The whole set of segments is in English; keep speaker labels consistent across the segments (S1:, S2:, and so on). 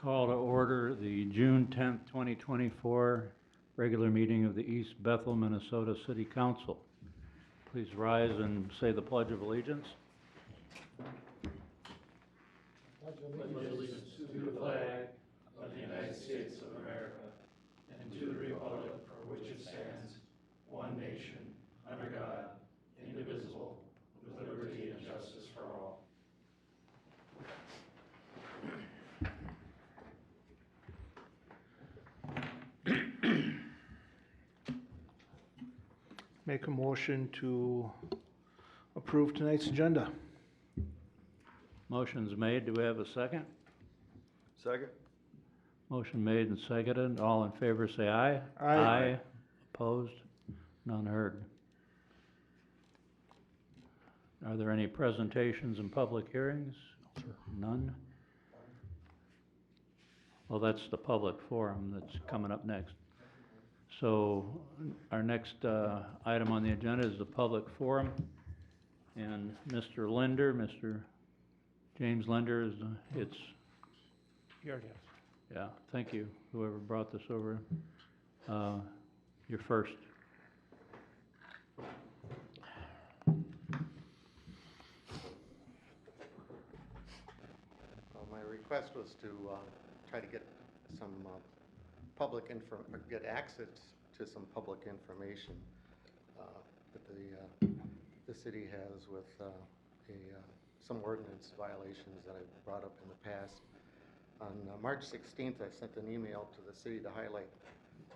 S1: Call to order the June 10th, 2024 regular meeting of the East Bethel, Minnesota City Council. Please rise and say the Pledge of Allegiance.
S2: Pledge allegiance to the flag of the United States of America and to the republic for which it stands, one nation, under God, indivisible, with liberty and justice for all.
S3: Make a motion to approve tonight's agenda.
S1: Motion's made. Do we have a second?
S4: Second.
S1: Motion made and seconded. All in favor say aye.
S3: Aye.
S1: Opposed? None heard. Are there any presentations and public hearings? None? Well, that's the public forum that's coming up next. So our next item on the agenda is the public forum. And Mr. Linder, Mr. James Linder, it's...
S3: You already have.
S1: Yeah, thank you, whoever brought this over. You're first.
S4: Well, my request was to try to get some get access to some public information that the city has with some ordinance violations that I've brought up in the past. On March 16th, I sent an email to the city to highlight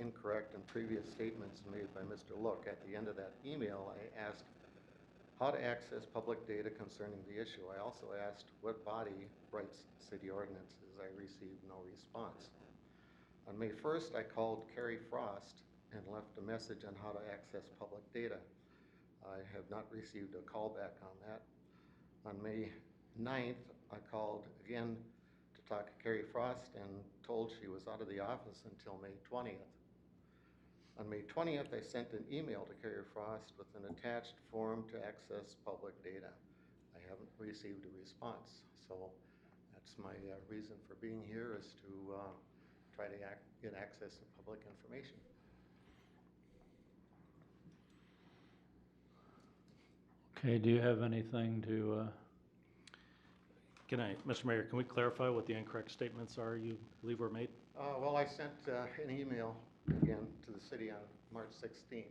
S4: incorrect and previous statements made by Mr. Look. At the end of that email, I asked how to access public data concerning the issue. I also asked what body writes city ordinances. I received no response. On May 1st, I called Carrie Frost and left a message on how to access public data. I have not received a call back on that. On May 9th, I called again to talk to Carrie Frost and told she was out of the office until May 20th. On May 20th, I sent an email to Carrie Frost with an attached form to access public data. I haven't received a response, so that's my reason for being here, is to try to get access to public information.
S1: Okay, do you have anything to...
S5: Mr. Mayor, can we clarify what the incorrect statements are you believe were made?
S4: Well, I sent an email again to the city on March 16th,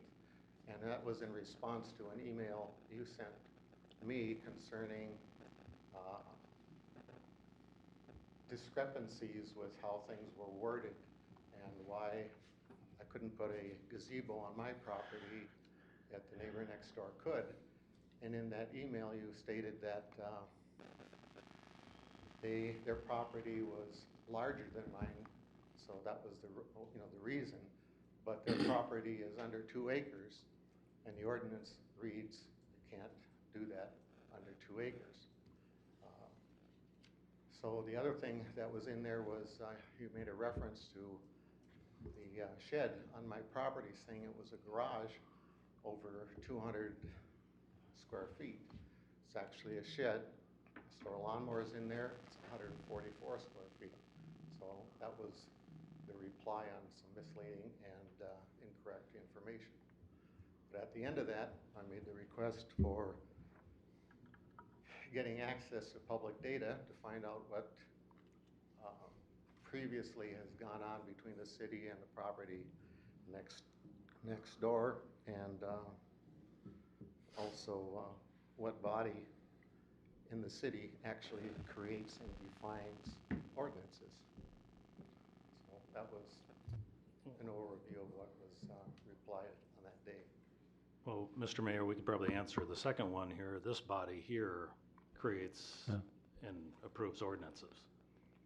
S4: and that was in response to an email you sent me concerning discrepancies with how things were worded and why I couldn't put a gazebo on my property that the neighbor next door could. And in that email, you stated that their property was larger than mine, so that was the reason. But their property is under 2 acres, and the ordinance reads you can't do that under 2 acres. So the other thing that was in there was you made a reference to the shed on my property, saying it was a garage over 200 square feet. It's actually a shed. Store lawnmowers in there. It's 144 square feet. So that was the reply on some misleading and incorrect information. But at the end of that, I made the request for getting access to public data to find out what previously has gone on between the city and the property next door, and also what body in the city actually creates and defines ordinances. So that was an overview of what was replied on that day.
S5: Well, Mr. Mayor, we could probably answer the second one here. This body here creates and approves ordinances.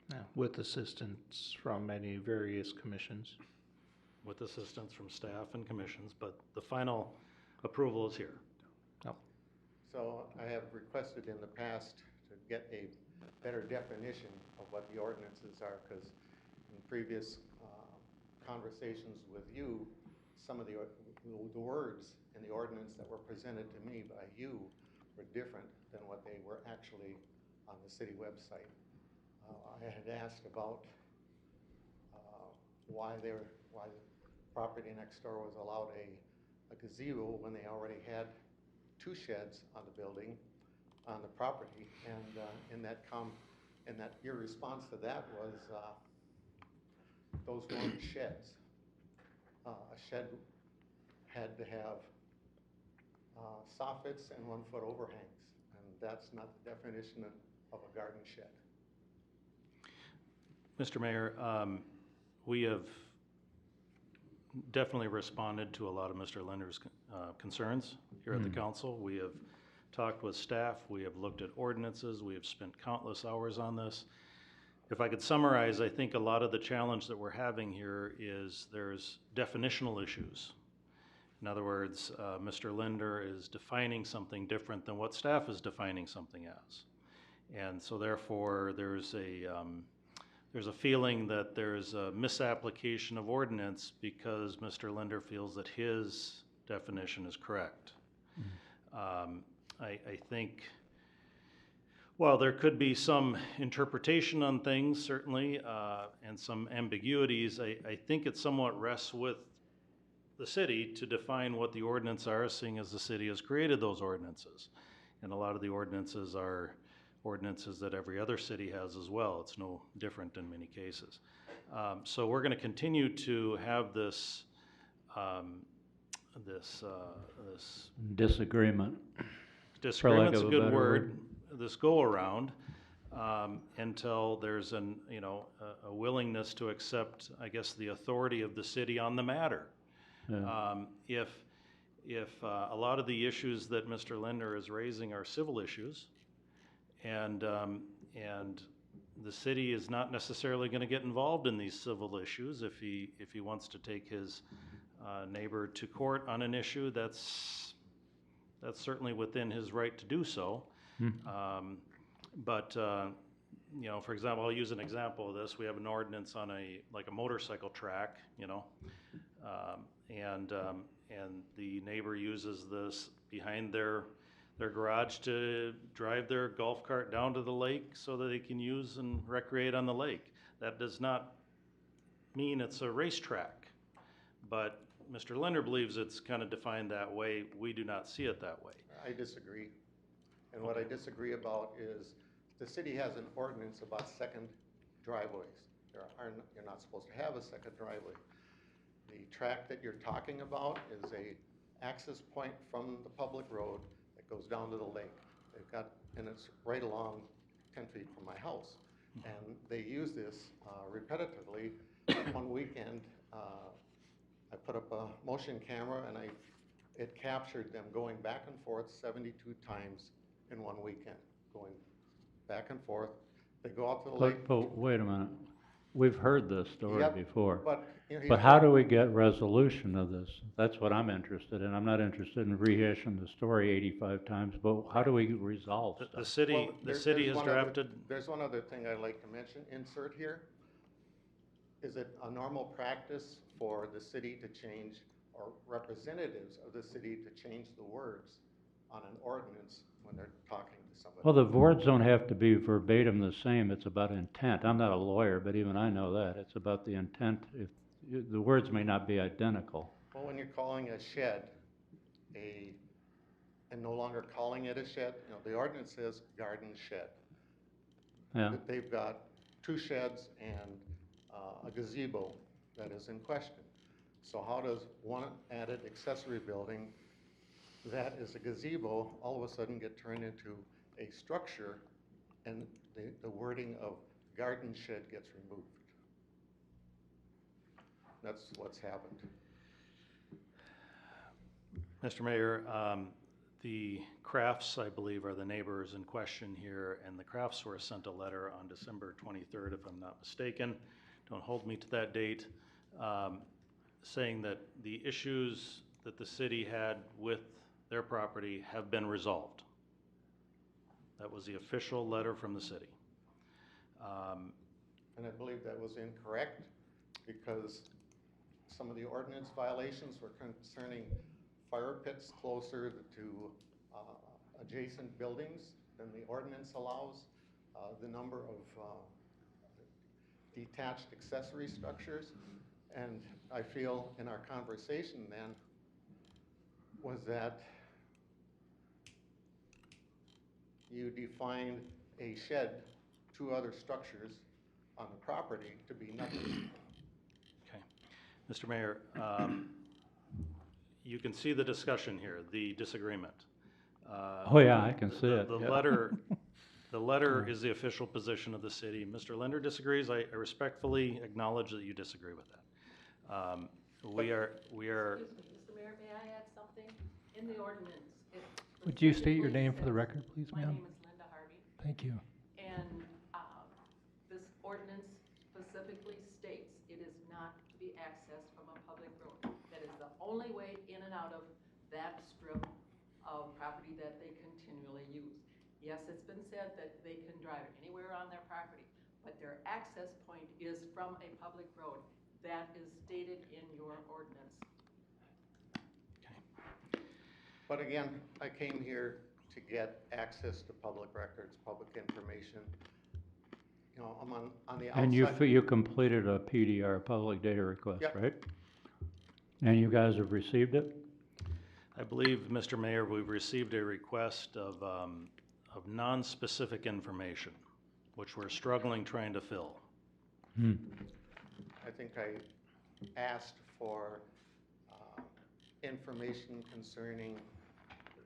S3: Yeah, with assistance from many various commissions.
S5: With assistance from staff and commissions, but the final approval is here.
S3: No.
S4: So I have requested in the past to get a better definition of what the ordinances are, because in previous conversations with you, some of the words in the ordinance that were presented to me by you were different than what they were actually on the city website. I had asked about why the property next door was allowed a gazebo when they already had 2 sheds on the building, on the property, and your response to that was, those weren't sheds. A shed had to have soffits and 1-foot overhangs, and that's not the definition of a garden shed.
S5: Mr. Mayor, we have definitely responded to a lot of Mr. Linder's concerns here at the council. We have talked with staff, we have looked at ordinances, we have spent countless hours on this. If I could summarize, I think a lot of the challenge that we're having here is there's definitional issues. In other words, Mr. Linder is defining something different than what staff is defining something as. And so therefore, there's a feeling that there's a misapplication of ordinance because Mr. Linder feels that his definition is correct. I think, while there could be some interpretation on things, certainly, and some ambiguities, I think it somewhat rests with the city to define what the ordinances are, seeing as the city has created those ordinances. And a lot of the ordinances are ordinances that every other city has as well. It's no different in many cases. So we're going to continue to have this
S1: Disagreement.
S5: disagreement's a
S1: of a
S5: good
S1: better
S5: word, this go around, until there's a willingness to accept, I guess, the authority of the city on the matter.
S1: Yeah.
S5: If a lot of the issues that Mr. Linder is raising are civil issues, and the city is not necessarily going to get involved in these civil issues. If he wants to take his neighbor to court on an issue, that's certainly within his right to do so. But you know, for example, I'll use an example of this. We have an ordinance on a motorcycle track, you know, and the neighbor uses this behind their garage to drive their golf cart down to the lake so that they can use and recreate on the lake. That does not mean it's a racetrack, but Mr. Linder believes it's kind of defined that way. We do not see it that way.
S4: I disagree. And what I disagree about is the city has an ordinance about second driveways. You're not supposed to have a second driveway. The track that you're talking about is a access point from the public road that goes down to the lake. And it's right along 10 feet from my house. And they use this repetitively. One weekend, I put up a motion camera and it captured them going back and forth 72 times in one weekend, going back and forth. They go out to the lake.
S1: But wait a minute. We've heard this story
S4: Yep,
S1: before.
S4: But, you know,
S1: But how do we get resolution of this? That's what I'm interested in. I'm not interested in rehashing the story 85 times, but how do we resolve stuff?
S5: The city,
S4: Well,
S5: the
S4: there's
S5: city has
S4: one other-
S5: drafted.
S4: There's one other thing I'd like to mention, insert here. Is it a normal practice for the city to change, or representatives of the city to change the words on an ordinance when they're talking to somebody?
S1: Well, the words don't have to be verbatim the same. It's about intent. I'm not a lawyer, but even I know that. It's about the intent. The words may not be identical.
S4: Well, when you're calling a shed and no longer calling it a shed, you know, the ordinance says garden shed.
S1: Yeah.
S4: They've got 2 sheds and a gazebo that is in question. So how does one added accessory building that is a gazebo all of a sudden get turned into a structure, and the wording of garden shed gets removed? That's what's happened.
S5: Mr. Mayor, the Crafts, I believe, are the neighbors in question here, and the Crafts were sent a letter on December 23rd, if I'm not mistaken. Don't hold me to that date, saying that the issues that the city had with their property have been resolved. That was the official letter from the city.
S4: And I believe that was incorrect, because some of the ordinance violations were concerning fire pits closer to adjacent buildings than the ordinance allows, the number of detached accessory structures, And I feel in our conversation then was that you defined a shed, 2 other structures on the property to be nothing.
S5: Okay. Mr. Mayor, you can see the discussion here, the disagreement.
S1: Oh, yeah, I can see it.
S5: The
S1: yeah.
S5: letter is the official position of the city. Mr. Linder disagrees. I respectfully acknowledge that you disagree with that. We are,
S6: Excuse me, Mr. Mayor, may I add something? In the ordinance, it
S7: Would you state your
S6: specifically
S7: name for the
S6: says-
S7: record, please,
S6: My
S7: ma'am?
S6: name is Linda Harvey,
S7: Thank you.
S6: and this ordinance specifically states it is not to be accessed from a public road. That is the only way in and out of that strip of property that they continually use. Yes, it's been said that they can drive anywhere on their property, but their access point is from a public road. That is stated in your ordinance.
S4: But again, I came here to get access to public records, public information. You know, I'm on the outside.
S1: And you completed a PDR, public data request,
S4: Yep.
S1: right? And you guys have received it?
S5: I believe, Mr. Mayor, we've received a request of non-specific information, which we're struggling trying to fill.
S1: Hmm.
S4: I think I asked for information concerning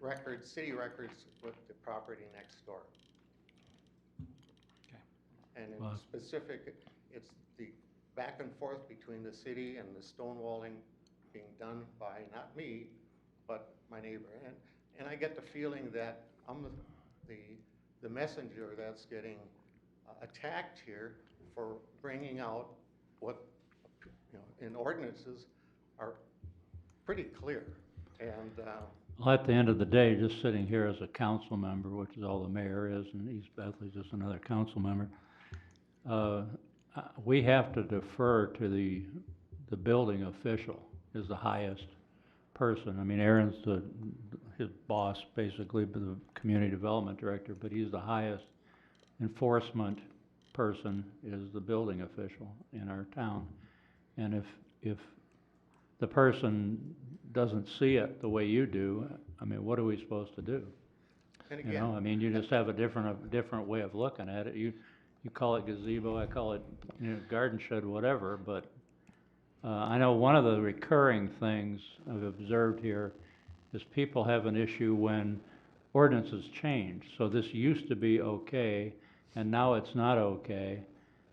S4: records, city records with the property next door.
S5: Okay.
S4: And in
S1: Wow.
S4: specific, it's the back and forth between the city and the stonewalling being done by, not me, but my neighbor. And I get the feeling that I'm the messenger that's getting attacked here for bringing out what, you know, in ordinances are pretty clear. And
S1: Well, at the end of the day, just sitting here as a council member, which is all the mayor is, and East Bethley's just another council member, we have to defer to the building official is the highest person. I mean, Aaron's his boss, basically, the community development director, but he's the highest enforcement person is the building official in our town. And if the person doesn't see it the way you do, I mean, what are we supposed to do?
S4: and
S1: You know, I
S4: again,
S1: mean, you just have a different way of looking at it. You call it gazebo, I call it, you know, garden shed, whatever, but I know one of the recurring things I've observed here is people have an issue when ordinances change. So this used to be okay, and now it's not okay.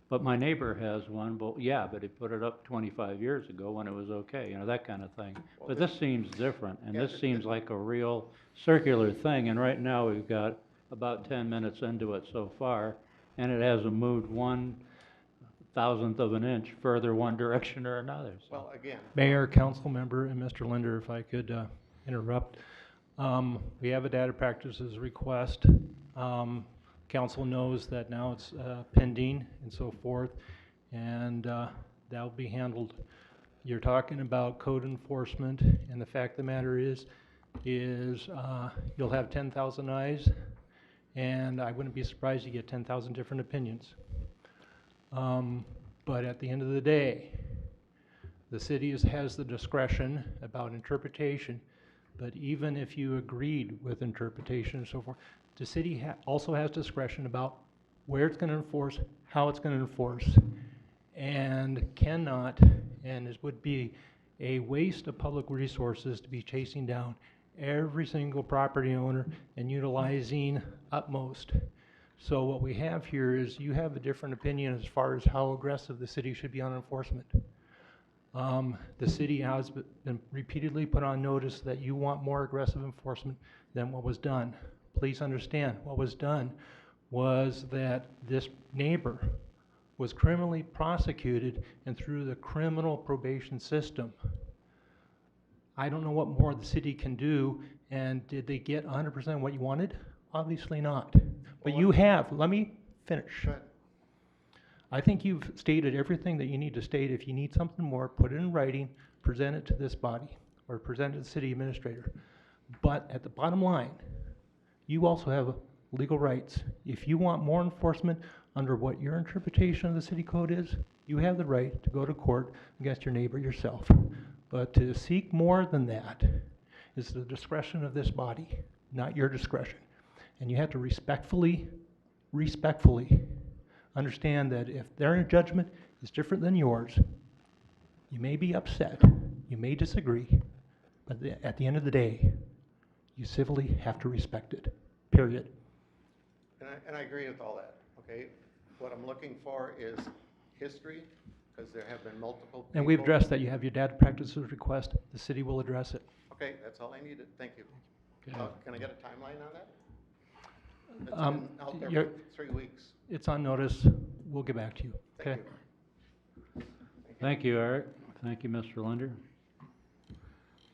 S1: But my neighbor has one, but yeah, but he put it up 25 years ago when it was okay, you know, that kind of thing.
S4: Well,
S1: But this seems different, and
S4: Yeah,
S1: this seems like a real circular thing, and right now we've got about 10 minutes into it so far, and it hasn't moved 1/1000th of an inch further one direction or another. So.
S4: well, again,
S7: Mayor, council member, and Mr. Linder, if I could interrupt. We have a data practices request. Council knows that now it's pending and so forth, and that'll be handled. You're talking about code enforcement, and the fact of the matter is you'll have 10,000 eyes, and I wouldn't be surprised to get 10,000 different opinions. But at the end of the day, the city has the discretion about interpretation, but even if you agreed with interpretation and so forth, the city also has discretion about where it's going to enforce, how it's going to enforce, and cannot, and it would be a waste of public resources to be chasing down every single property owner and utilizing utmost. So what we have here is you have a different opinion as far as how aggressive the city should be on enforcement. The city has been repeatedly put on notice that you want more aggressive enforcement than what was done. Please understand, what was done was that this neighbor was criminally prosecuted and through the criminal probation system. I don't know what more the city can do, and did they get 100% what you wanted? Obviously not. But you have, let me finish.
S4: but
S7: I think you've stated everything that you need to state. If you need something more, put it in writing, present it to this body, or present it to the city administrator. But at the bottom line, you also have legal rights. If you want more enforcement, under what your interpretation of the city code is, you have the right to go to court against your neighbor yourself. But to seek more than that is the discretion of this body, not your discretion. And you have to respectfully understand that if their judgment is different than yours, you may be upset, you may disagree, but at the end of the day, you civilly have to respect it, period.
S4: And I agree with all that, okay? What I'm looking for is history, because there have been multiple people.
S7: And we've addressed that. You have your data practices request. The city will address it.
S4: Okay, that's all I needed, thank you.
S7: Okay.
S4: Can I get a timeline on that? It's
S7: Um,
S4: been out there
S7: you're-
S4: for 3 weeks.
S7: It's on notice. We'll get back to you, okay?
S4: Thank you.
S1: Thank you, Eric. Thank you, Mr. Linder.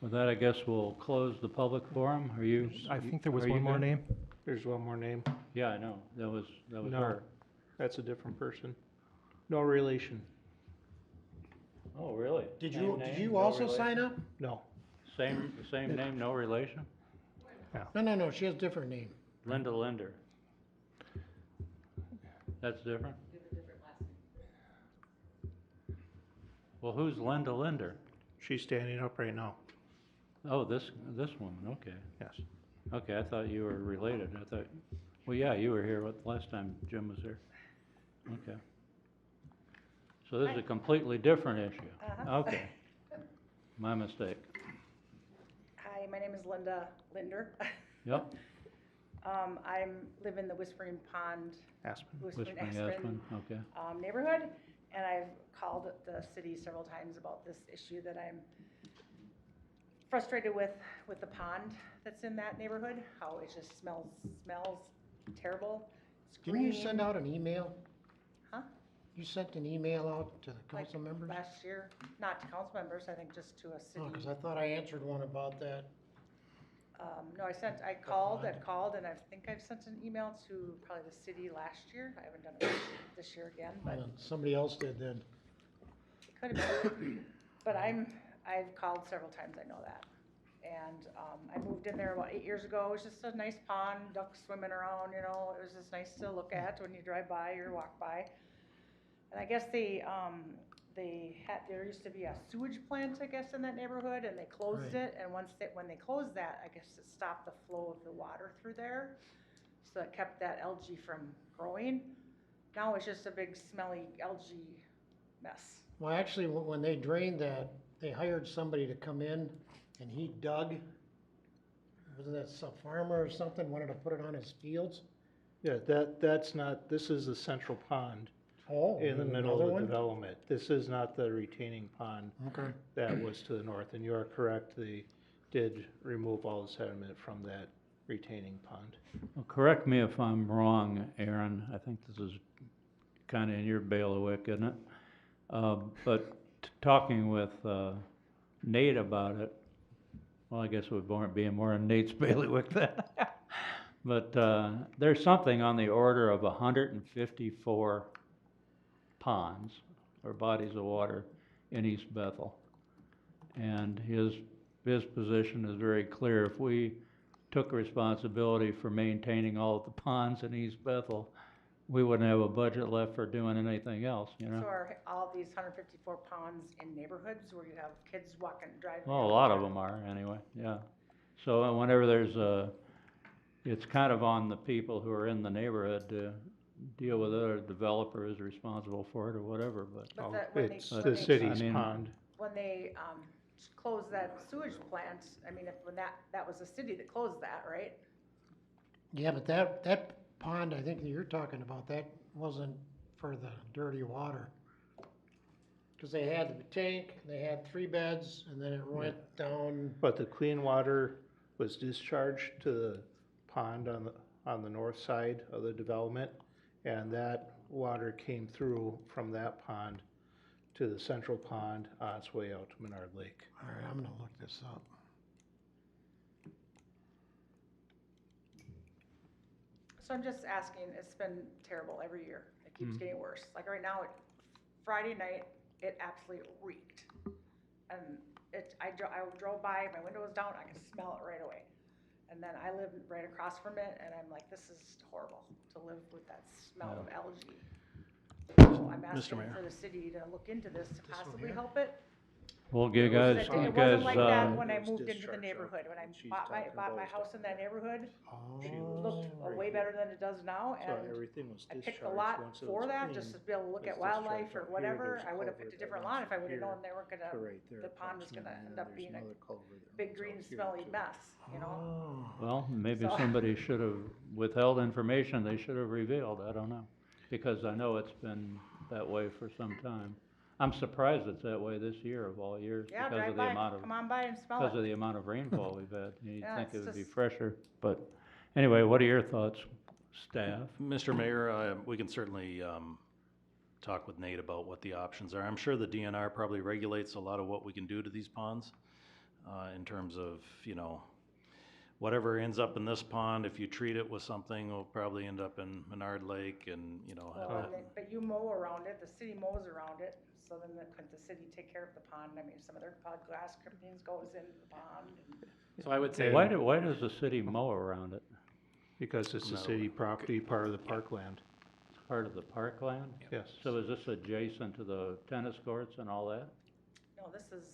S1: With that, I guess we'll close the public forum. Are you?
S7: I think there was
S1: are you
S7: one more
S1: good?
S7: name.
S3: There's one more name.
S1: Yeah, I know. That was
S3: No.
S1: her.
S3: That's a different person. No relation.
S1: Oh, really?
S8: Did
S1: Same
S8: you,
S1: name,
S8: did you
S1: no
S8: also
S1: relation?
S8: sign up?
S3: No.
S1: Same name, no relation?
S8: No, she has a different name.
S1: Linda Linder. That's different?
S6: We have a different last name.
S1: Well, who's Linda Linder?
S3: She's standing up right now.
S1: Oh, this woman, okay.
S3: Yes.
S1: Okay, I thought you were related. I thought, well, yeah, you were here last time Jim was here. Okay. So this is a completely different issue.
S9: Uh-huh.
S1: Okay. My mistake.
S9: Hi, my name is Linda Linder.
S1: Yep,
S9: I live in the Whispering Pond,
S3: Aspen.
S1: Whispering
S9: Aspen
S1: Aspen, okay.
S9: neighborhood, and I've called the city several times about this issue that I'm frustrated with the pond that's in that neighborhood, how it just smells terrible. It's
S8: Didn't you
S9: green.
S8: send out an email?
S9: Huh?
S8: You sent an email out to the
S9: Like
S8: council members?
S9: Last year, not to council members, I think just to a city.
S8: Oh, cause I thought I answered one about that.
S9: No, I called, and I think I've sent an email to probably the city last year. I haven't done it this year again, but
S8: Somebody else did then.
S9: it could have been. But I've called several times, I know that. And, I moved in there about 8 years ago. It was just a nice pond, ducks swimming around, you know, it was just nice to look at when you drive by or walk by. And I guess there used to be a sewage plant, I guess, in that neighborhood, and they closed
S8: Right.
S9: it, and when they closed that, I guess it stopped the flow of the water through there. So it kept that algae from growing. Now it's just a big smelly algae mess.
S8: Well, actually, when they drained that, they hired somebody to come in and he dug. Wasn't that some farmer or something, wanted to put it on his fields?
S3: Yeah, that's not, this is the central pond
S8: Oh.
S3: in the
S8: there's
S3: middle
S8: another
S3: of the
S8: one?
S3: development. This is not the retaining pond
S8: Okay.
S3: that was to the north, and you are correct, they did remove all the sediment from that retaining pond.
S1: Well, correct me if I'm wrong, Aaron, I think this is kinda in your bailiwick, isn't it? But talking with, Nate about it, well, I guess it would be more in Nate's bailiwick then. But, there's something on the order of 154 ponds or bodies of water in East Bethel. And his position is very clear. If we took responsibility for maintaining all of the ponds in East Bethel, we wouldn't have a budget left for doing anything else, you know?
S9: So are all these 154 ponds in neighborhoods where you have kids walking, driving?
S1: Well, a lot of them are, anyway, yeah. So whenever there's it's kind of on the people who are in the neighborhood to deal with it, or the developer is responsible for it or whatever, but.
S9: But
S3: Oh,
S9: that- when they-
S3: it's
S9: when
S3: the
S9: they-
S3: city's
S1: I mean-
S3: pond.
S9: When they, closed that sewage plant, I mean, when that was the city that closed that, right?
S8: Yeah, but that pond, I think that you're talking about, that wasn't for the dirty water. Cause they had the tank, they had 3 beds, and then it went down.
S3: But the clean water was discharged to the pond on the north side of the development, and that water came through from that pond to the central pond on its way out to Menard Lake.
S8: All right, I'm gonna look this up.
S9: So I'm just asking, it's been terrible every year. It keeps getting worse. Like right now, Friday night, it absolutely reeked. And I drove by, my window was down, I could smell it right away. And then I live right across from it, and I'm like, this is horrible to live with that smell of algae. So I'm asking
S5: Mayor.
S9: for the city to look into this to possibly help it.
S1: Well, you
S9: Because
S1: guys,
S9: it
S1: you
S9: wasn't
S1: guys,
S9: like that
S3: uh,
S9: when I
S3: It was
S9: moved into the
S3: discharged out
S9: neighborhood, when I
S3: that she's
S9: bought
S3: talking
S9: my
S3: about
S9: house in that neighborhood.
S3: Oh,
S9: Looked way better than it does now,
S3: so
S9: and
S3: everything was
S9: I
S3: discharged
S9: picked a lot
S3: once it
S9: for
S3: was
S9: that, just to
S3: cleaned.
S9: be able to look
S3: It's
S9: at wildlife
S3: discharged
S9: or
S3: out here.
S9: whatever.
S3: There's a
S9: I would have
S3: culvert
S9: picked a
S3: that
S9: different
S3: runs
S9: lot if I
S3: from
S9: would have
S3: here
S9: known they weren't
S3: to
S9: gonna,
S3: right there
S9: the pond was
S3: approximately,
S9: gonna
S3: and
S9: end
S3: then
S9: up
S3: there's
S9: being a
S3: another culvert that
S9: big
S3: runs
S9: green
S3: out here
S9: smelly
S3: too.
S9: mess, you know?
S3: Oh.
S1: well, maybe
S9: So-
S1: somebody should have withheld information they should have revealed, I don't know. Because I know it's been that way for some time. I'm surprised it's that way this year of all years
S9: Yeah,
S1: because
S9: drive
S1: of the
S9: by,
S1: amount of,
S9: come on by and smell
S1: because of
S9: it.
S1: the amount of rainfall we've had. You'd
S9: Yeah,
S1: think
S9: it's
S1: it would be
S9: just-
S1: fresher, but anyway, what are your thoughts, staff?
S5: Mr. Mayor, we can certainly talk with Nate about what the options are. I'm sure the DNR probably regulates a lot of what we can do to these ponds in terms of, you know, whatever ends up in this pond, if you treat it with something, will probably end up in Menard Lake and, you know, have
S9: Well,
S5: that.
S9: but you mow around it, the city mows around it, so then couldn't the city take care of the pond? I mean, some of their glass clippings goes into the pond.
S10: So I would say,
S1: Why does the city mow around it?
S3: Because it's a
S5: No.
S3: city property, part of the parkland,
S1: Part of the parkland?
S3: yes.
S1: So is this adjacent to the tennis courts and all that?
S9: No, this is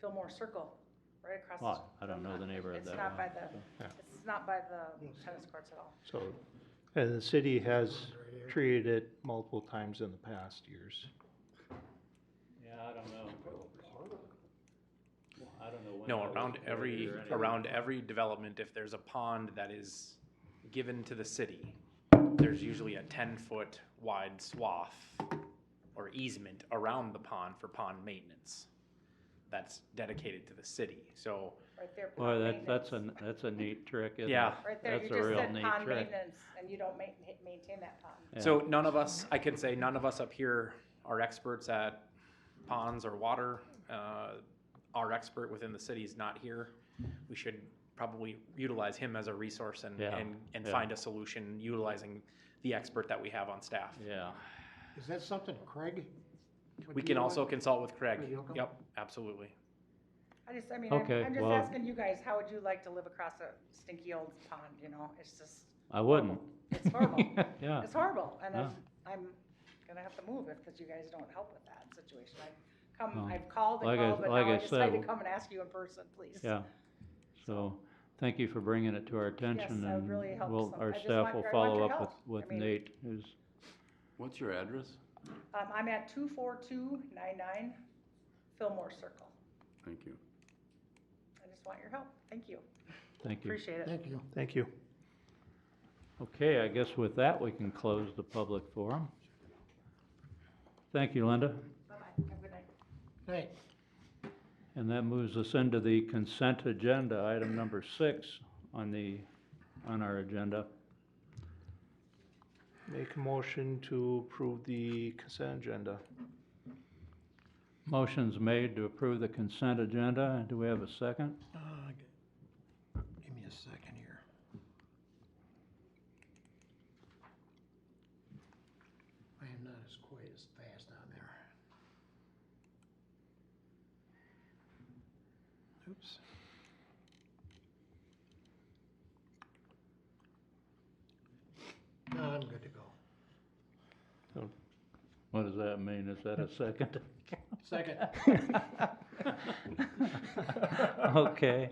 S9: Fillmore Circle, right across.
S1: Oh, I don't know the neighborhood that
S9: It's not
S1: well,
S9: by the,
S1: so.
S3: Yeah.
S9: it's not by the tennis courts at all.
S3: So, and the city has treated it multiple times in the past years.
S1: Yeah, I don't know. I don't know when.
S10: no,
S1: that was recorded or
S10: around
S1: anything.
S10: every development, if there's a pond that is given to the city, there's usually a 10-foot wide swath or easement around the pond for pond maintenance that's dedicated to the city. So,
S9: Right there,
S1: Boy,
S9: pond
S1: that's
S9: maintenance.
S1: that's a neat trick, isn't it?
S10: Yeah.
S9: Right there, you
S1: That's a
S9: just
S1: real
S9: said
S1: neat
S9: pond
S1: trick.
S9: maintenance, and you don't maintain that pond.
S1: Yeah.
S10: so none of us, I can say none of us up here are experts at ponds or water. Our expert within the city is not here. We should probably utilize him as a resource and,
S1: Yeah,
S10: and
S1: yeah.
S10: find a solution utilizing the expert that we have on staff.
S1: Yeah,
S8: Is that something Craig? would
S10: We
S8: be
S10: can
S8: on?
S10: also consult with Craig.
S8: Craig Yocum?
S10: Yep, absolutely.
S9: I mean,
S1: Okay,
S9: I'm just
S1: well-
S9: asking you guys, how would you like to live across a stinky old pond, you know? It's just,
S1: I wouldn't.
S9: it's horrible.
S1: Yeah,
S9: It's horrible, and
S1: Yeah.
S9: I'm gonna have to move if you guys don't help with that situation.
S1: Well,
S9: I've called and
S1: like I-
S9: called, but
S1: like
S9: now
S1: I
S9: I decided
S1: said,
S9: to come and ask you in person, please.
S1: yeah. So, thank you for bringing it to our attention,
S9: that would
S1: and
S9: really help
S1: we'll,
S9: some.
S1: our
S9: I just
S1: staff
S9: want-
S1: will
S9: I want
S1: follow
S9: your
S1: up
S9: help.
S1: with
S9: I mean-
S1: Nate, who's,
S11: What's your address?
S9: I'm at 24299 Fillmore Circle.
S11: Thank you.
S9: I just want your help. Thank you.
S1: thank you.
S9: Appreciate it.
S8: Thank you.
S3: Thank you.
S1: Okay, I guess with that, we can close the public forum. Thank you, Linda.
S9: Bye-bye. Have a good night.
S8: Right,
S1: And that moves us into the consent agenda, item number 6 on our agenda.
S3: Make a motion to approve the consent agenda.
S1: Motion's made to approve the consent agenda. Do we have a second?
S8: give me a second here. I am not as quite as fast on there. Oops. No, I'm good to go.
S1: What does that mean? Is that a second?
S8: Second.
S1: Okay.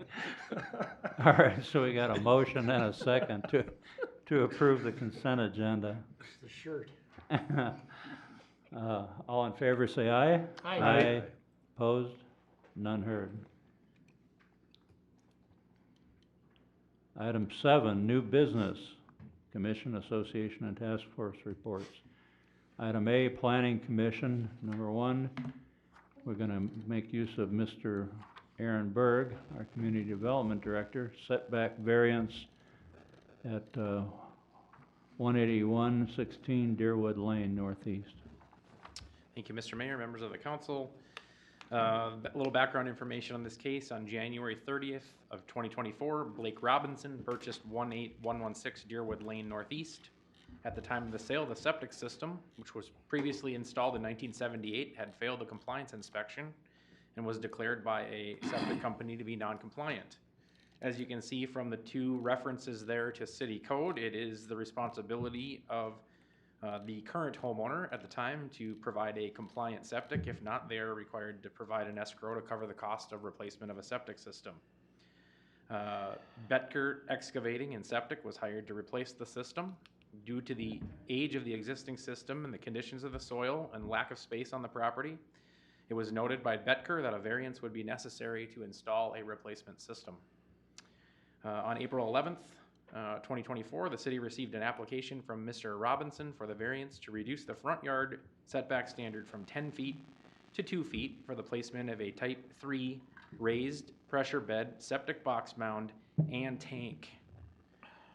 S1: All right, so we got a motion and a second to approve the consent agenda.
S8: The shirt.
S1: All in favor, say aye.
S8: Aye.
S1: Aye. Opposed? None heard. Item 7, new business, commission, association, and task force reports. Item A, planning commission, number 1. We're gonna make use of Mr. Aaron Berg, our community development director, setback variance at 18116 Deerwood Lane Northeast.
S10: Thank you, Mr. Mayor, members of the council. A little background information on this case. On January 30th of 2024, Blake Robinson purchased 18116 Deerwood Lane Northeast. At the time of the sale, the septic system, which was previously installed in 1978, had failed the compliance inspection and was declared by a septic company to be non-compliant. As you can see from the two references there to city code, it is the responsibility of the current homeowner at the time to provide a compliant septic. If not, they are required to provide an escrow to cover the cost of replacement of a septic system. Betker Excavating and Septic was hired to replace the system. Due to the age of the existing system and the conditions of the soil and lack of space on the property, it was noted by Betker that a variance would be necessary to install a replacement system. On April 11th, 2024, the city received an application from Mr. Robinson for the variance to reduce the front yard setback standard from 10 feet to 2 feet for the placement of a Type 3 raised pressure bed, septic box mound, and tank.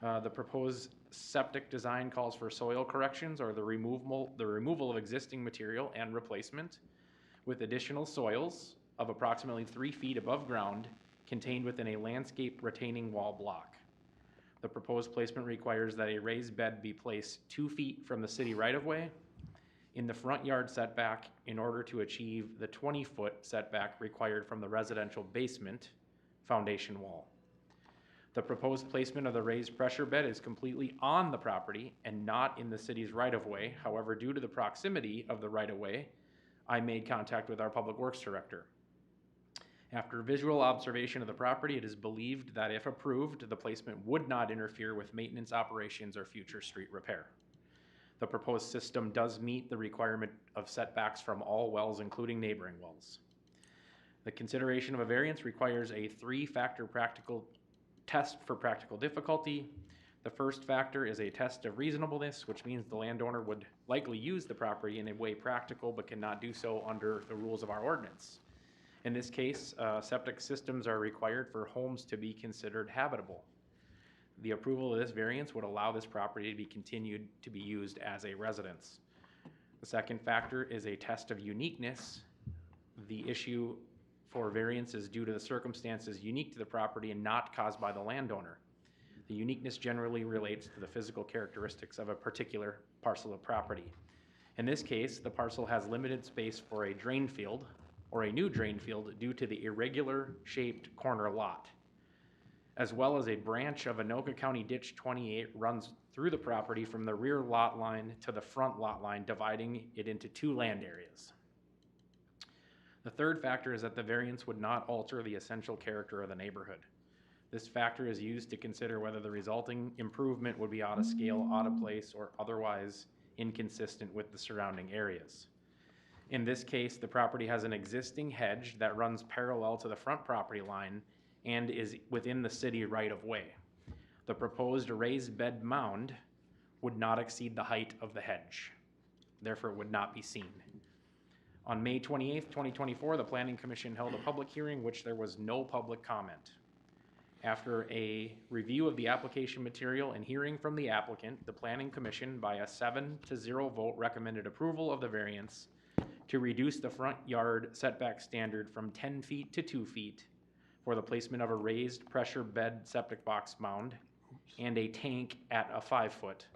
S10: The proposed septic design calls for soil corrections or the removal of existing material and replacement with additional soils of approximately 3 feet above ground contained within a landscape retaining wall block. The proposed placement requires that a raised bed be placed 2 feet from the city right-of-way in the front yard setback in order to achieve the 20-foot setback required from the residential basement foundation wall. The proposed placement of the raised pressure bed is completely on the property and not in the city's right-of-way. However, due to the proximity of the right-of-way, I made contact with our Public Works Director. After visual observation of the property, it is believed that if approved, the placement would not interfere with maintenance operations or future street repair. The proposed system does meet the requirement of setbacks from all wells, including neighboring wells. The consideration of a variance requires a 3-factor practical test for practical difficulty. The first factor is a test of reasonableness, which means the landowner would likely use the property in a way practical but cannot do so under the rules of our ordinance. In this case, septic systems are required for homes to be considered habitable. The approval of this variance would allow this property to be continued to be used as a residence. The second factor is a test of uniqueness. The issue for variance is due to the circumstances unique to the property and not caused by the landowner. The uniqueness generally relates to the physical characteristics of a particular parcel of property. In this case, the parcel has limited space for a drain field or a new drain field due to the irregular shaped corner lot, as well as a branch of Anoka County Ditch 28 runs through the property from the rear lot line to the front lot line, dividing it into 2 land areas. The third factor is that the variance would not alter the essential character of the neighborhood. This factor is used to consider whether the resulting improvement would be out of scale, out of place, or otherwise inconsistent with the surrounding areas. In this case, the property has an existing hedge that runs parallel to the front property line and is within the city right-of-way. The proposed raised bed mound would not exceed the height of the hedge. Therefore, it would not be seen. On May 28th, 2024, the Planning Commission held a public hearing which there was no public comment. After a review of the application material and hearing from the applicant, the Planning Commission, by a 7-0 vote, recommended approval of the variance to reduce the front yard setback standard from 10 feet to 2 feet for the placement of a raised pressure bed septic box mound and a tank at a 5-foot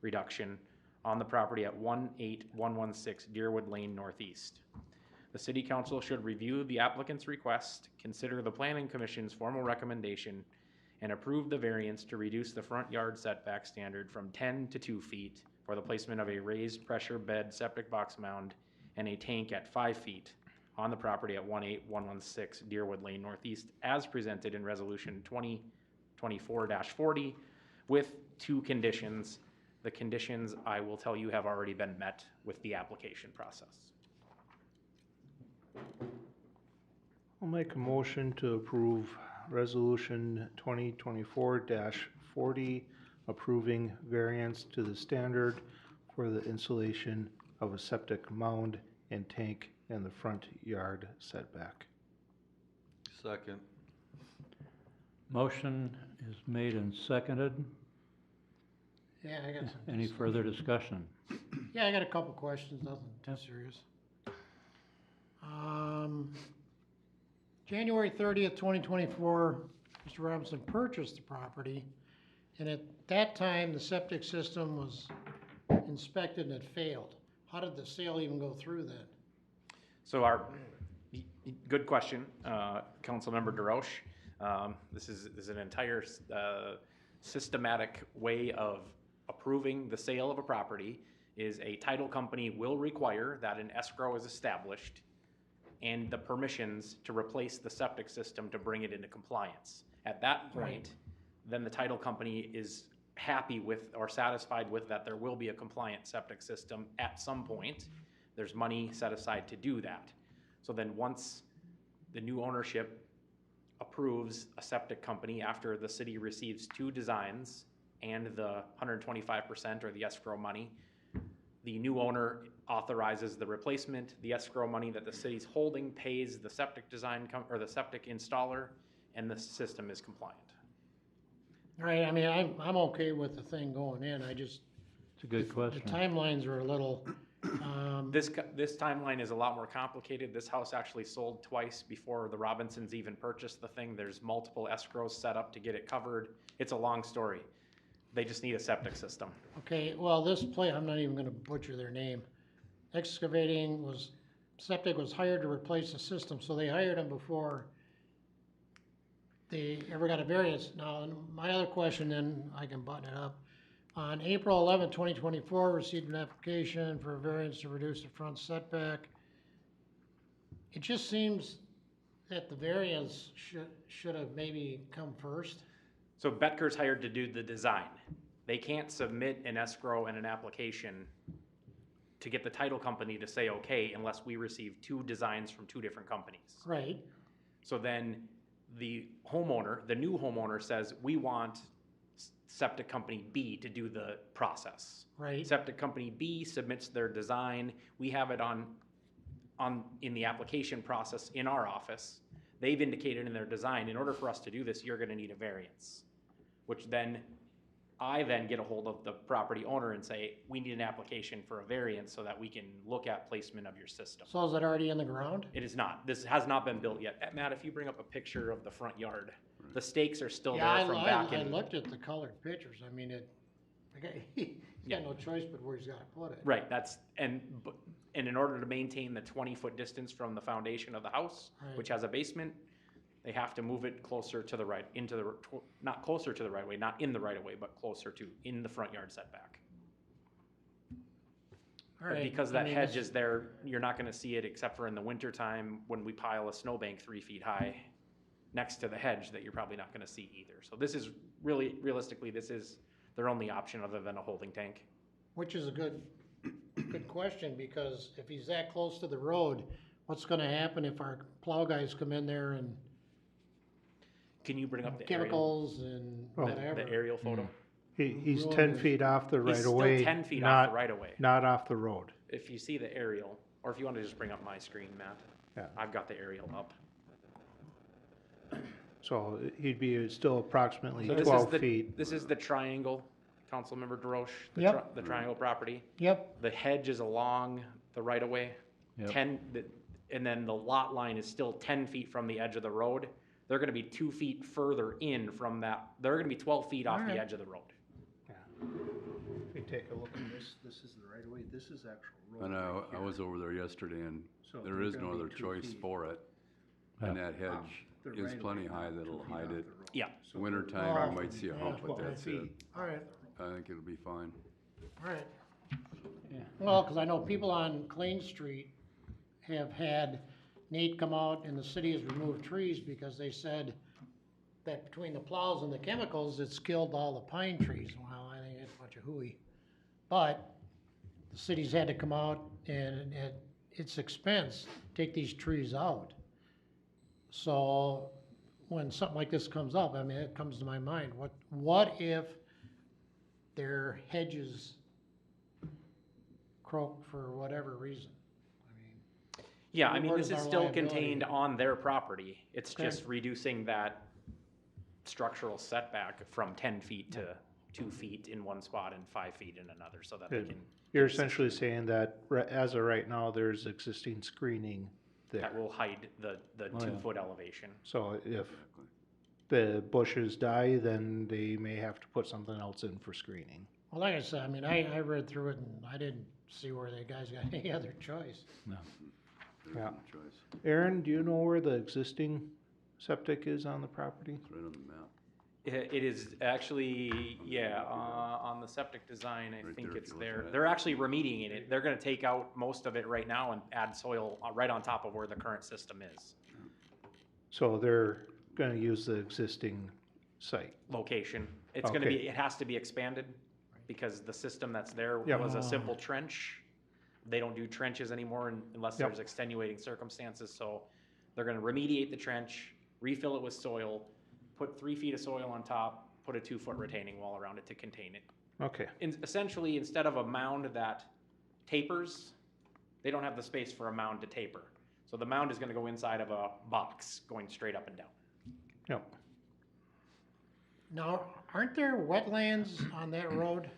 S10: reduction on the property at 18116 Deerwood Lane Northeast. The City Council should review the applicant's request, consider the Planning Commission's formal recommendation, and approve the variance to reduce the front yard setback standard from 10 to 2 feet for the placement of a raised pressure bed septic box mound and a tank at 5 feet on the property at 18116 Deerwood Lane Northeast, as presented in Resolution 2024-40, with 2 conditions. The conditions, I will tell you, have already been met with the application process.
S3: I'll make a motion to approve Resolution 2024-40, approving variance to the standard for the installation of a septic mound and tank in the front yard setback.
S11: Second.
S1: Motion is made and seconded.
S8: Yeah, I got some.
S1: Any further discussion?
S8: Yeah, I got a couple questions, nothing too serious. January 30th, 2024, Mr. Robinson purchased the property, and at that time, the septic system was inspected and it failed. How did the sale even go through then?
S10: So good question, Councilmember DeRoche. This is an entire systematic way of approving the sale of a property, is a title company will require that an escrow is established and the permissions to replace the septic system to bring it into compliance. At that point, then the title company is happy with or satisfied with that there will be a compliant septic system at some point. There's money set aside to do that. So then once the new ownership approves a septic company after the city receives 2 designs and the 125% or the escrow money, the new owner authorizes the replacement. The escrow money that the city's holding pays the septic design or the septic installer, and the system is compliant.
S8: Right, I mean, I'm okay with the thing going in, I just.
S1: It's a good question.
S8: The timelines are a little,
S10: This timeline is a lot more complicated. This house actually sold twice before the Robinsons even purchased the thing. There's multiple escrows set up to get it covered. It's a long story. They just need a septic system.
S8: okay, well, this I'm not even gonna butcher their name. Septic was hired to replace the system, so they hired them before they ever got a variance. Now, my other question, then I can button it up. On April 11, 2024, received an application for a variance to reduce the front setback. It just seems that the variance should have maybe come first.
S10: So Betker's hired to do the design. They can't submit an escrow and an application to get the title company to say okay unless we receive 2 designs from 2 different companies.
S8: Right.
S10: So then the homeowner, the new homeowner says, we want septic company B to do the process.
S8: Right.
S10: Septic company B submits their design. We have it in the application process in our office. They've indicated in their design, in order for us to do this, you're gonna need a variance, which then I then get a hold of the property owner and say, we need an application for a variance so that we can look at placement of your system.
S8: So is it already in the ground?
S10: It is not. This has not been built yet. Matt, if you bring up a picture of the front yard, the stakes are still
S8: Yeah,
S10: there from back
S8: I
S10: in.
S8: looked at the colored pictures, I mean, he's
S10: Yeah.
S8: got no choice but where he's gotta put it.
S10: Right, and in order to maintain the 20-foot distance from the foundation of the house,
S8: Right.
S10: which has a basement, they have to move it closer to the right, not closer to the right way, not in the right of way, but closer to, in the front yard setback.
S8: All
S10: But
S8: right,
S10: because
S8: I
S10: that
S8: mean,
S10: hedge
S8: this-
S10: is there, you're not gonna see it except for in the winter time when we pile a snowbank 3 feet high next to the hedge that you're probably not gonna see either. So this is realistically, this is their only option other than a holding tank.
S8: Which is a good question, because if he's that close to the road, what's gonna happen if our plow guys come in there and
S10: Can you bring up the aerial,
S8: chemicals and whatever?
S10: the aerial photo?
S3: He's
S8: Road
S3: 10
S8: is-
S3: feet off the right
S10: He's
S3: of
S10: still
S3: way.
S10: 10 feet
S3: not-
S10: off the right of way.
S3: Not off the road.
S10: If you see the aerial, or if you want to just bring up my screen, Matt.
S3: Yeah.
S10: I've got the aerial up.
S3: So he'd be still approximately
S10: So this is
S3: 12
S10: the-
S3: feet.
S10: This is the triangle, Councilmember DeRoche,
S8: Yep.
S10: the triangle property.
S8: Yep,
S10: The hedge is along the right of way.
S1: Yep.
S10: And then the lot line is still 10 feet from the edge of the road. They're gonna be 2 feet further in from that, they're gonna be 12 feet off the
S8: Alright.
S10: edge of the road.
S3: If we take a look at this is the right of way, this is actual road.
S11: I know,
S3: right
S11: I
S3: here.
S11: was over there yesterday and
S3: So
S11: there
S3: they're
S11: is
S3: gonna
S11: no
S3: be
S11: other
S3: 2
S11: choice
S3: feet.
S11: for it. And that hedge
S3: The
S11: is
S3: right of
S11: plenty
S3: way,
S11: high
S3: not 2
S11: that'll
S3: feet
S11: hide
S3: off
S11: it.
S3: the road.
S10: Yeah.
S3: So
S11: Winter
S3: they're-
S11: time, you
S8: Oh,
S11: might see a
S8: yeah,
S11: hump, but
S3: 12
S11: that's it.
S3: feet.
S8: alright,
S11: I think it'll be fine.
S8: alright.
S1: Yeah.
S8: Well, cause I know people on Clay Street have had Nate come out and the city has removed trees because they said that between the plows and the chemicals, it's killed all the pine trees. Well, I think that's a bunch of hooey. But the city's had to come out and at its expense, take these trees out. So when something like this comes up, I mean, it comes to my mind, what if their hedges croak for whatever reason? I mean,
S10: Yeah, I mean,
S8: Where
S10: this
S8: does
S10: is
S8: our
S10: still
S8: liability-
S10: contained on their property. It's
S8: Okay.
S10: just reducing that structural setback from 10 feet to 2 feet in one spot and 5 feet in another, so that they
S3: Good.
S10: can.
S3: You're essentially saying that as of right now, there's existing screening
S10: That
S3: there.
S10: will hide the
S1: Oh, yeah.
S10: 2-foot elevation.
S3: So if the bushes die, then they may have to put something else in for screening.
S8: well, like I said, I mean, I read through it and I didn't see where the guys got any other choice.
S11: There
S3: Yeah.
S11: isn't a choice.
S3: Aaron, do you know where the existing septic is on the property?
S11: It's right on the map.
S10: It is actually, yeah, on the septic design, I
S11: Right
S10: think
S11: there, if
S10: it's
S11: you look
S10: there.
S11: at it.
S10: They're actually remediating it. They're gonna take out most of it right now and add soil right on top of where the current system is.
S3: So they're gonna use the existing site?
S10: Location. It's gonna
S3: Okay.
S10: be, it has to be expanded because the system that's there
S3: Yep.
S10: was a simple trench. They don't do trenches anymore unless
S3: Yep.
S10: there's extenuating circumstances, so they're gonna remediate the trench, refill it with soil, put 3 feet of soil on top, put a 2-foot retaining wall around it to contain it.
S3: Okay,
S10: Essentially, instead of a mound that tapers, they don't have the space for a mound to taper. So the mound is gonna go inside of a box going straight up and down.
S3: yep.
S8: Now, aren't there wetlands on that road?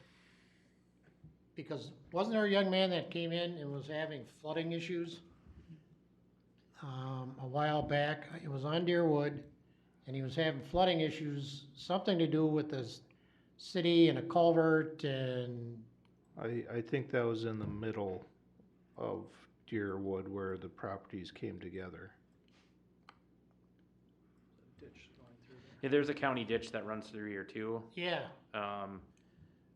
S8: Because wasn't there a young man that came in and was having flooding issues? A while back, it was on Deerwood, and he was having flooding issues, something to do with the city and a culvert and,
S3: I think that was in the middle of Deerwood where the properties came together.
S10: Yeah, there's a county ditch that runs through here too.
S8: yeah.
S10: Um,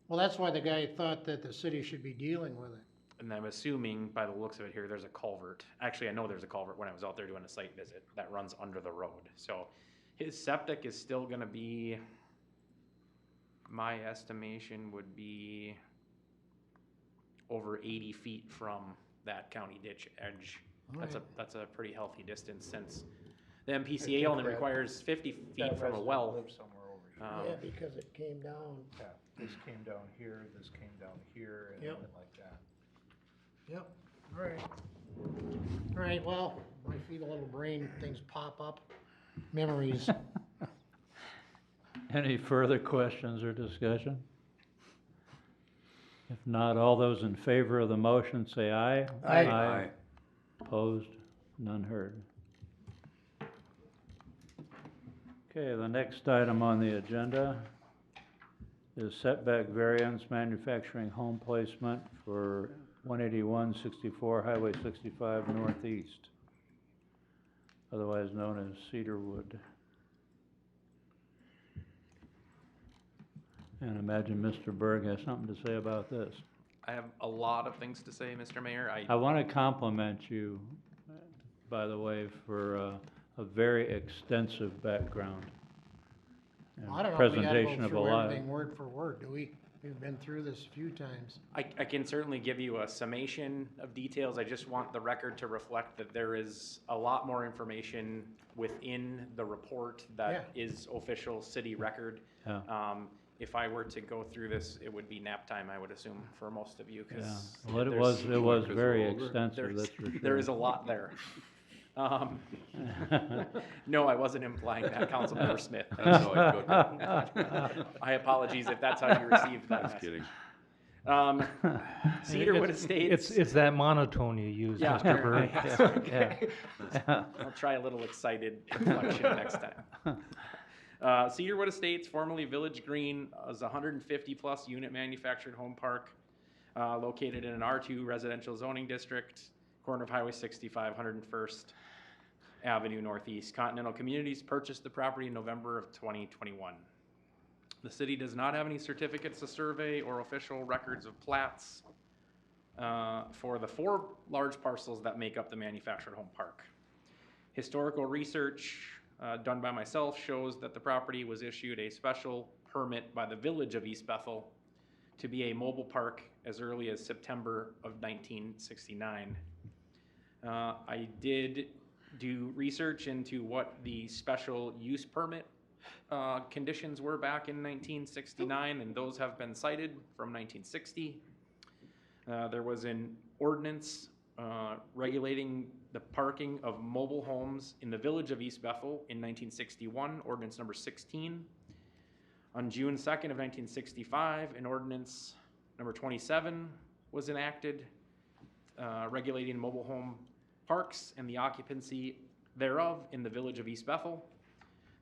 S8: Well, that's why the guy thought that the city should be dealing with it.
S10: and I'm assuming by the looks of it here, there's a culvert. Actually, I know there's a culvert when I was out there doing a site visit that runs under the road. So his septic is still gonna be, my estimation would be over 80 feet from that county ditch edge. That's a pretty healthy distance since the MPCA
S3: think
S10: only
S3: that-
S10: requires 50 feet from a well.
S3: somewhere over
S8: Yeah, because it came down.
S3: Yeah, this came down here, this came down here, and
S8: Yep.
S3: went like that.
S8: Yep, all right. All right, well, my feeble little brain, things pop up, memories.
S1: Any further questions or discussion? If not, all those in favor of the motion say aye.
S8: Aye.
S1: Opposed? None heard. Okay, the next item on the agenda is setback variance manufacturing home placement for 18164 Highway 65 Northeast, otherwise known as Cedarwood. And imagine Mr. Berg has something to say about this.
S10: I have a lot of things to say, Mr. Mayor.
S1: I want to compliment you, by the way, for a very extensive background and
S8: I don't know if we gotta
S1: presentation
S8: go
S1: of a
S8: through
S1: lot.
S8: everything word for word, do we? We've been through this a few times.
S10: I can certainly give you a summation of details. I just want the record to reflect that there is a lot more information within the report that is official city record.
S1: Yeah.
S10: If I were to go through this, it would be nap time, I would assume, for most of you,
S1: Yeah,
S10: because
S1: well, it was
S11: Because
S1: very
S11: we're older.
S1: extensive, that's for sure.
S10: there is a lot there. No, I wasn't implying that, Councilmember Smith.
S11: That's how I took it.
S10: I apologize if that's how you received that
S11: Just
S10: message.
S11: kidding.
S10: Cedarwood
S7: It's-
S10: Estates.
S7: It's that monotone you use,
S10: Yeah.
S7: Mr. Berg.
S1: Yeah.
S10: I'll try a little excited inflection next time. Cedarwood Estates, formerly Village Green, is a 150-plus unit manufactured home park located in an R2 residential zoning district, corner of Highway 65, 101st Avenue Northeast. Continental Communities purchased the property in November of 2021. The city does not have any certificates of survey or official records of plats for the 4 large parcels that make up the manufactured home park. Historical research done by myself shows that the property was issued a special permit by the Village of East Bethel to be a mobile park as early as September of 1969. I did do research into what the special use permit conditions were back in 1969, and those have been cited from 1960. There was an ordinance regulating the parking of mobile homes in the Village of East Bethel in 1961, ordinance number 16. On June 2nd of 1965, an ordinance number 27 was enacted regulating mobile home parks and the occupancy thereof in the Village of East Bethel.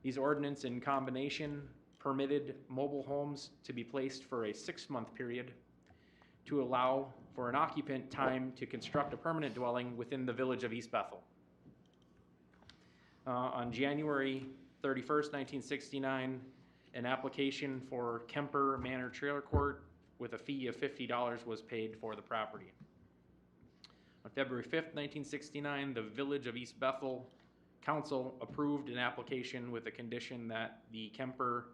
S10: These ordinances in combination permitted mobile homes to be placed for a 6-month period to allow for an occupant time to construct a permanent dwelling within the Village of East Bethel. On January 31st, 1969, an application for Kemper Manor Trailer Court with a fee of $50 was paid for the property. On February 5th, 1969, the Village of East Bethel Council approved an application with a condition that the Kemper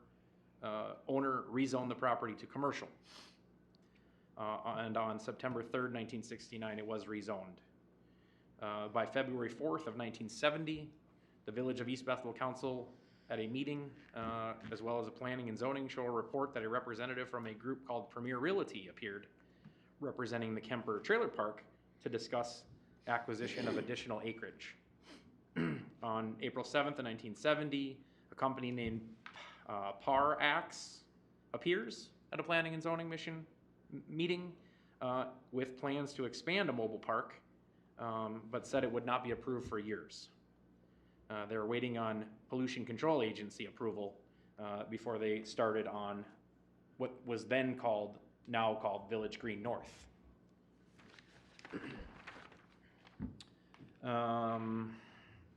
S10: owner rezone the property to commercial. And on September 3rd, 1969, it was rezoned. By February 4th of 1970, the Village of East Bethel Council at a meeting, as well as a planning and zoning show a report that a representative from a group called Premier Realty appeared, representing the Kemper Trailer Park, to discuss acquisition of additional acreage. On April 7th of 1970, a company named Par-Ax appears at a planning and zoning meeting with plans to expand a mobile park, but said it would not be approved for years. They were waiting on Pollution Control Agency approval before they started on what was then now called Village Green North.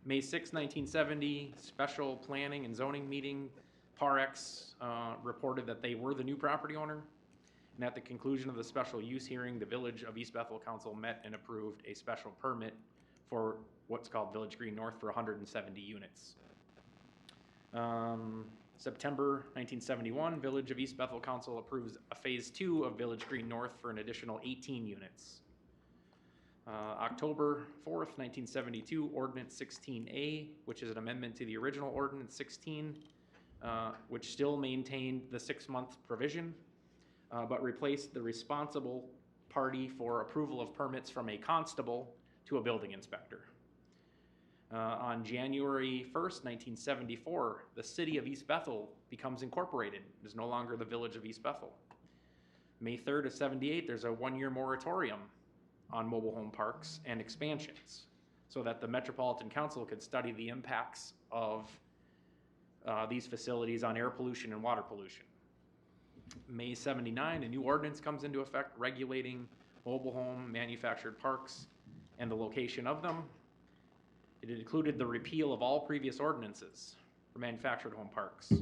S10: May 6, 1970, special planning and zoning meeting, Par-Ax reported that they were the new property owner. And at the conclusion of the special use hearing, the Village of East Bethel Council met and approved a special permit for what's called Village Green North for 170 units. September 1971, Village of East Bethel Council approves a phase 2 of Village Green North for an additional 18 units. October 4th, 1972, Ordinance 16A, which is an amendment to the original Ordinance 16, which still maintained the 6-month provision, but replaced the responsible party for approval of permits from a constable to a building inspector. On January 1st, 1974, the city of East Bethel becomes incorporated. It is no longer the Village of East Bethel. May 3rd of 78, there's a 1-year moratorium on mobile home parks and expansions so that the Metropolitan Council could study the impacts of these facilities on air pollution and water pollution. May 79, a new ordinance comes into effect regulating mobile home manufactured parks and the location of them. It included the repeal of all previous ordinances for manufactured home parks.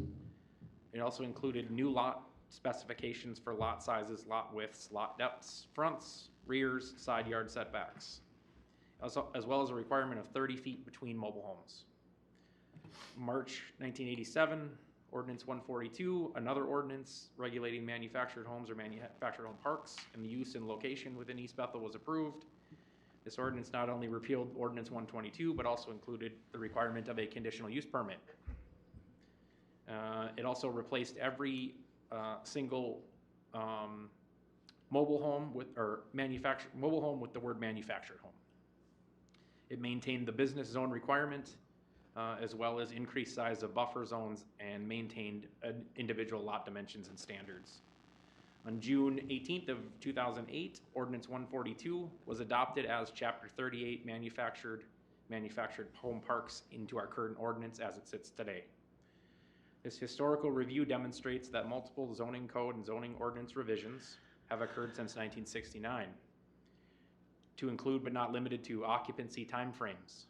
S10: It also included new lot specifications for lot sizes, lot widths, lot depths, fronts, rears, side yard setbacks, as well as a requirement of 30 feet between mobile homes. March 1987, Ordinance 142, another ordinance regulating manufactured homes or manufactured home parks and the use and location within East Bethel was approved. This ordinance not only repealed Ordinance 122, but also included the requirement of a conditional use permit. It also replaced every single mobile home with the word manufactured home. It maintained the business zone requirement, as well as increased size of buffer zones and maintained individual lot dimensions and standards. On June 18th of 2008, Ordinance 142 was adopted as Chapter 38 manufactured home parks into our current ordinance as it sits today. This historical review demonstrates that multiple zoning code and zoning ordinance revisions have occurred since 1969 to include but not limited to occupancy timeframes,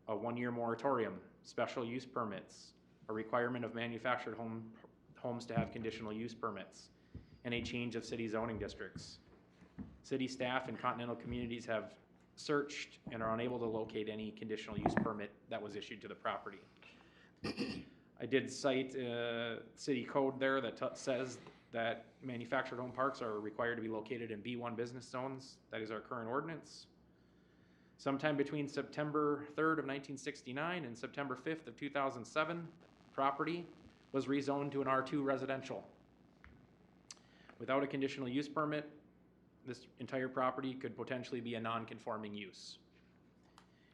S10: a 1-year moratorium, special use permits, a requirement of manufactured homes to have conditional use permits, and a change of city zoning districts. City staff and Continental Communities have searched and are unable to locate any conditional use permit that was issued to the property. I did cite city code there that says that manufactured home parks are required to be located in B1 business zones. That is our current ordinance. Sometime between September 3rd of 1969 and September 5th of 2007, property was rezoned to an R2 residential. Without a conditional use permit, this entire property could potentially be a non-conforming use.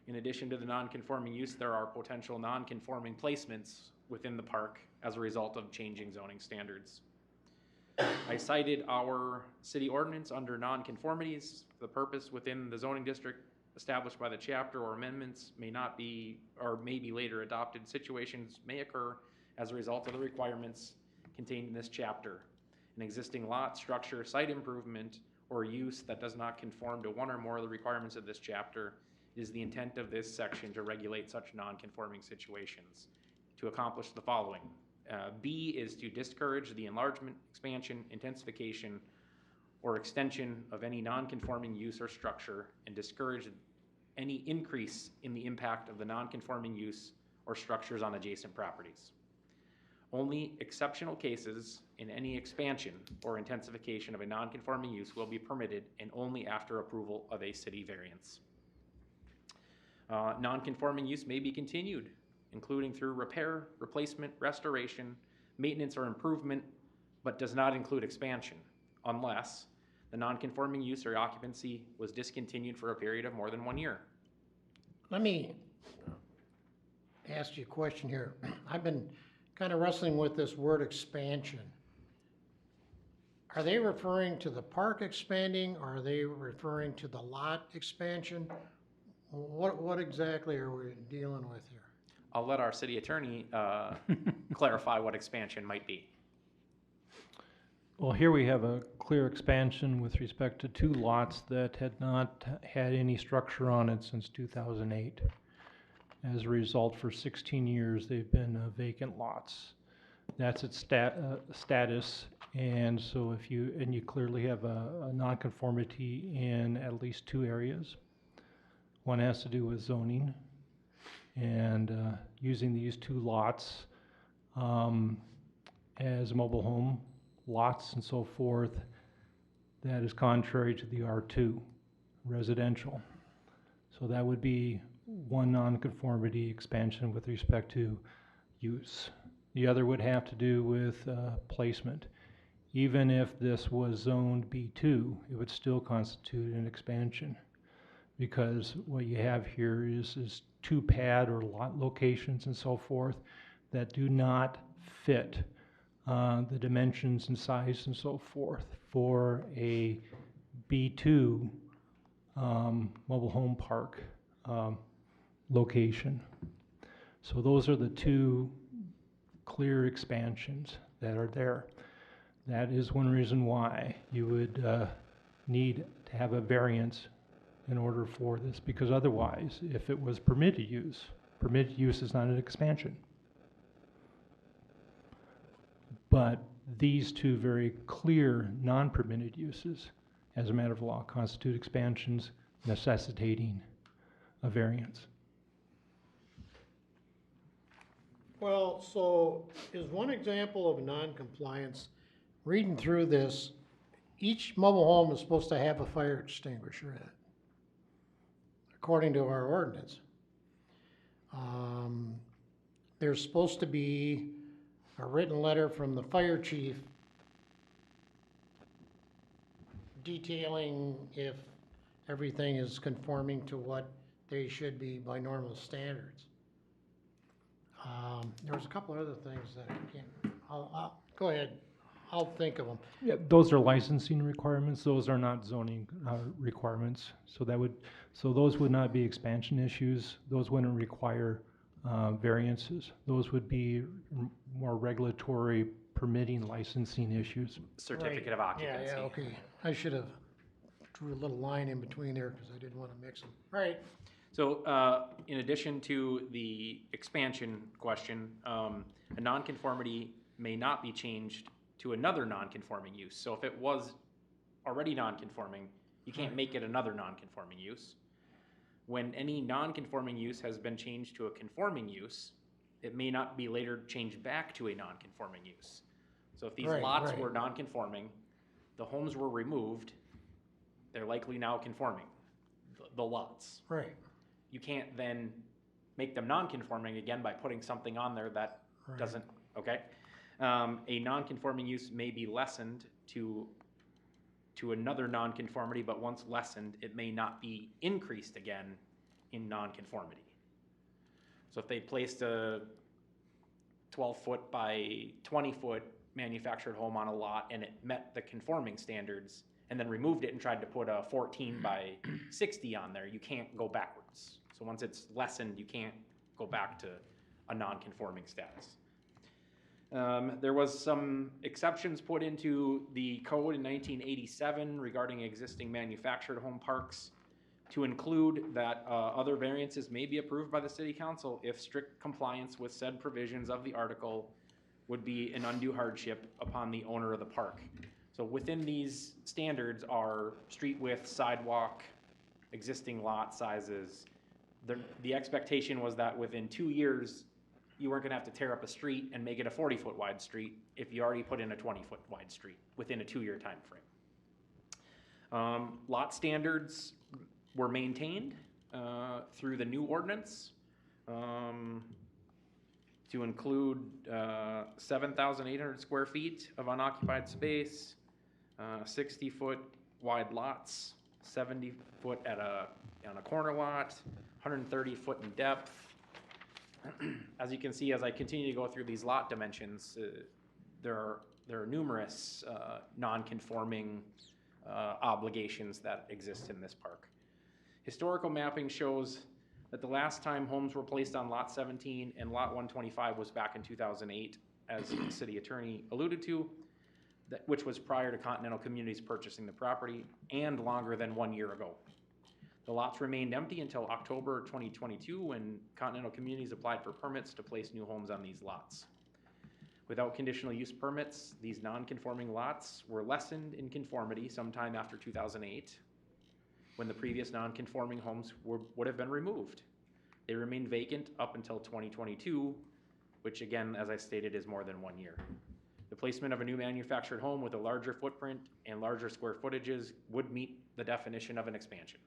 S10: In addition to the non-conforming use, there are potential non-conforming placements within the park as a result of changing zoning standards. I cited our city ordinance under non-conformities. The purpose within the zoning district established by the chapter or amendments may not be or may be later adopted. Situations may occur as a result of the requirements contained in this chapter. An existing lot, structure, site improvement, or use that does not conform to one or more of the requirements of this chapter It is the intent of this section to regulate such non-conforming situations to accomplish the following. B is to discourage the enlargement, expansion, intensification, or extension of any non-conforming use or structure and discourage any increase in the impact of the non-conforming use or structures on adjacent properties. Only exceptional cases in any expansion or intensification of a non-conforming use will be permitted, and only after approval of a city variance. Non-conforming use may be continued, including through repair, replacement, restoration, maintenance, or improvement, but does not include expansion, unless the non-conforming use or occupancy was discontinued for a period of more than 1 year.
S8: Let me ask you a question here. I've been kind of wrestling with this word expansion. Are they referring to the park expanding, or are they referring to the lot expansion? What exactly are we dealing with here?
S10: I'll let our city attorney clarify what expansion might be.
S7: Well, here we have a clear expansion with respect to 2 lots that had not had any structure on it since 2008. As a result, for 16 years, they've been vacant lots. That's its status, and so if you clearly have a nonconformity in at least 2 areas. One has to do with zoning, and using these 2 lots as mobile home lots and so forth, that is contrary to the R2 residential. So that would be one nonconformity expansion with respect to use. The other would have to do with placement. Even if this was zoned B2, it would still constitute an expansion, because what you have here is 2 pad or lot locations and so forth that do not fit the dimensions and size and so forth for a B2 mobile home park location. So those are the 2 clear expansions that are there. That is one reason why you would need to have a variance in order for this, because otherwise, if it was permitted use is not an expansion. But these 2 very clear non-permitted uses, as a matter of law, constitute expansions necessitating a variance.
S8: Well, so is one example of non-compliance, reading through this, each mobile home is supposed to have a fire extinguisher in it, according to our ordinance. There's supposed to be a written letter from the fire chief detailing if everything is conforming to what they should be by normal standards. There was a couple other things that I can't, I'll go ahead, I'll think of them.
S7: Yeah, those are licensing requirements. Those are not zoning requirements. So those would not be expansion issues. Those wouldn't require variances. Those would be more regulatory permitting licensing issues.
S10: Certificate of occupancy.
S8: Yeah, okay. I should have drew a little line in between there because I didn't want to mix them. All right.
S10: So in addition to the expansion question, a nonconformity may not be changed to another nonconforming use. So if it was already nonconforming, you can't make it another nonconforming use. When any nonconforming use has been changed to a conforming use, it may not be later changed back to a nonconforming use. So if these lots were nonconforming, the homes were removed, they're likely now conforming, the lots.
S8: Right.
S10: You can't then make them non-conforming again by putting something on there that doesn't, okay? A non-conforming use may be lessened to another non-conformity, but once lessened, it may not be increased again in non-conformity. So if they placed a 12-foot by 20-foot manufactured home on a lot and it met the conforming standards, and then removed it and tried to put a 14 by 60 on there, you can't go backwards. So once it's lessened, you can't go back to a non-conforming status. There was some exceptions put into the code in 1987 regarding existing manufactured home parks to include that other variances may be approved by the city council if strict compliance with said provisions of the article would be an undue hardship upon the owner of the park. So within these standards are street width, sidewalk, existing lot sizes. The expectation was that within 2 years, you weren't gonna have to tear up a street and make it a 40-foot wide street if you already put in a 20-foot wide street within a 2-year time frame. Lot standards were maintained through the new ordinance to include 7,800 square feet of unoccupied space, 60-foot wide lots, 70 foot on a corner lot, 130 foot in depth. As you can see, as I continue to go through these lot dimensions, there are numerous non-conforming obligations that exist in this park. Historical mapping shows that the last time homes were placed on Lot 17 and Lot 125 was back in 2008, as the city attorney alluded to, which was prior to Continental Communities purchasing the property and longer than 1 year ago. The lots remained empty until October 2022 when Continental Communities applied for permits to place new homes on these lots. Without conditional use permits, these non-conforming lots were lessened in conformity sometime after 2008, when the previous non-conforming homes would have been removed. They remained vacant up until 2022, which again, as I stated, is more than 1 year. The placement of a new manufactured home with a larger footprint and larger square footages would meet the definition of an expansion.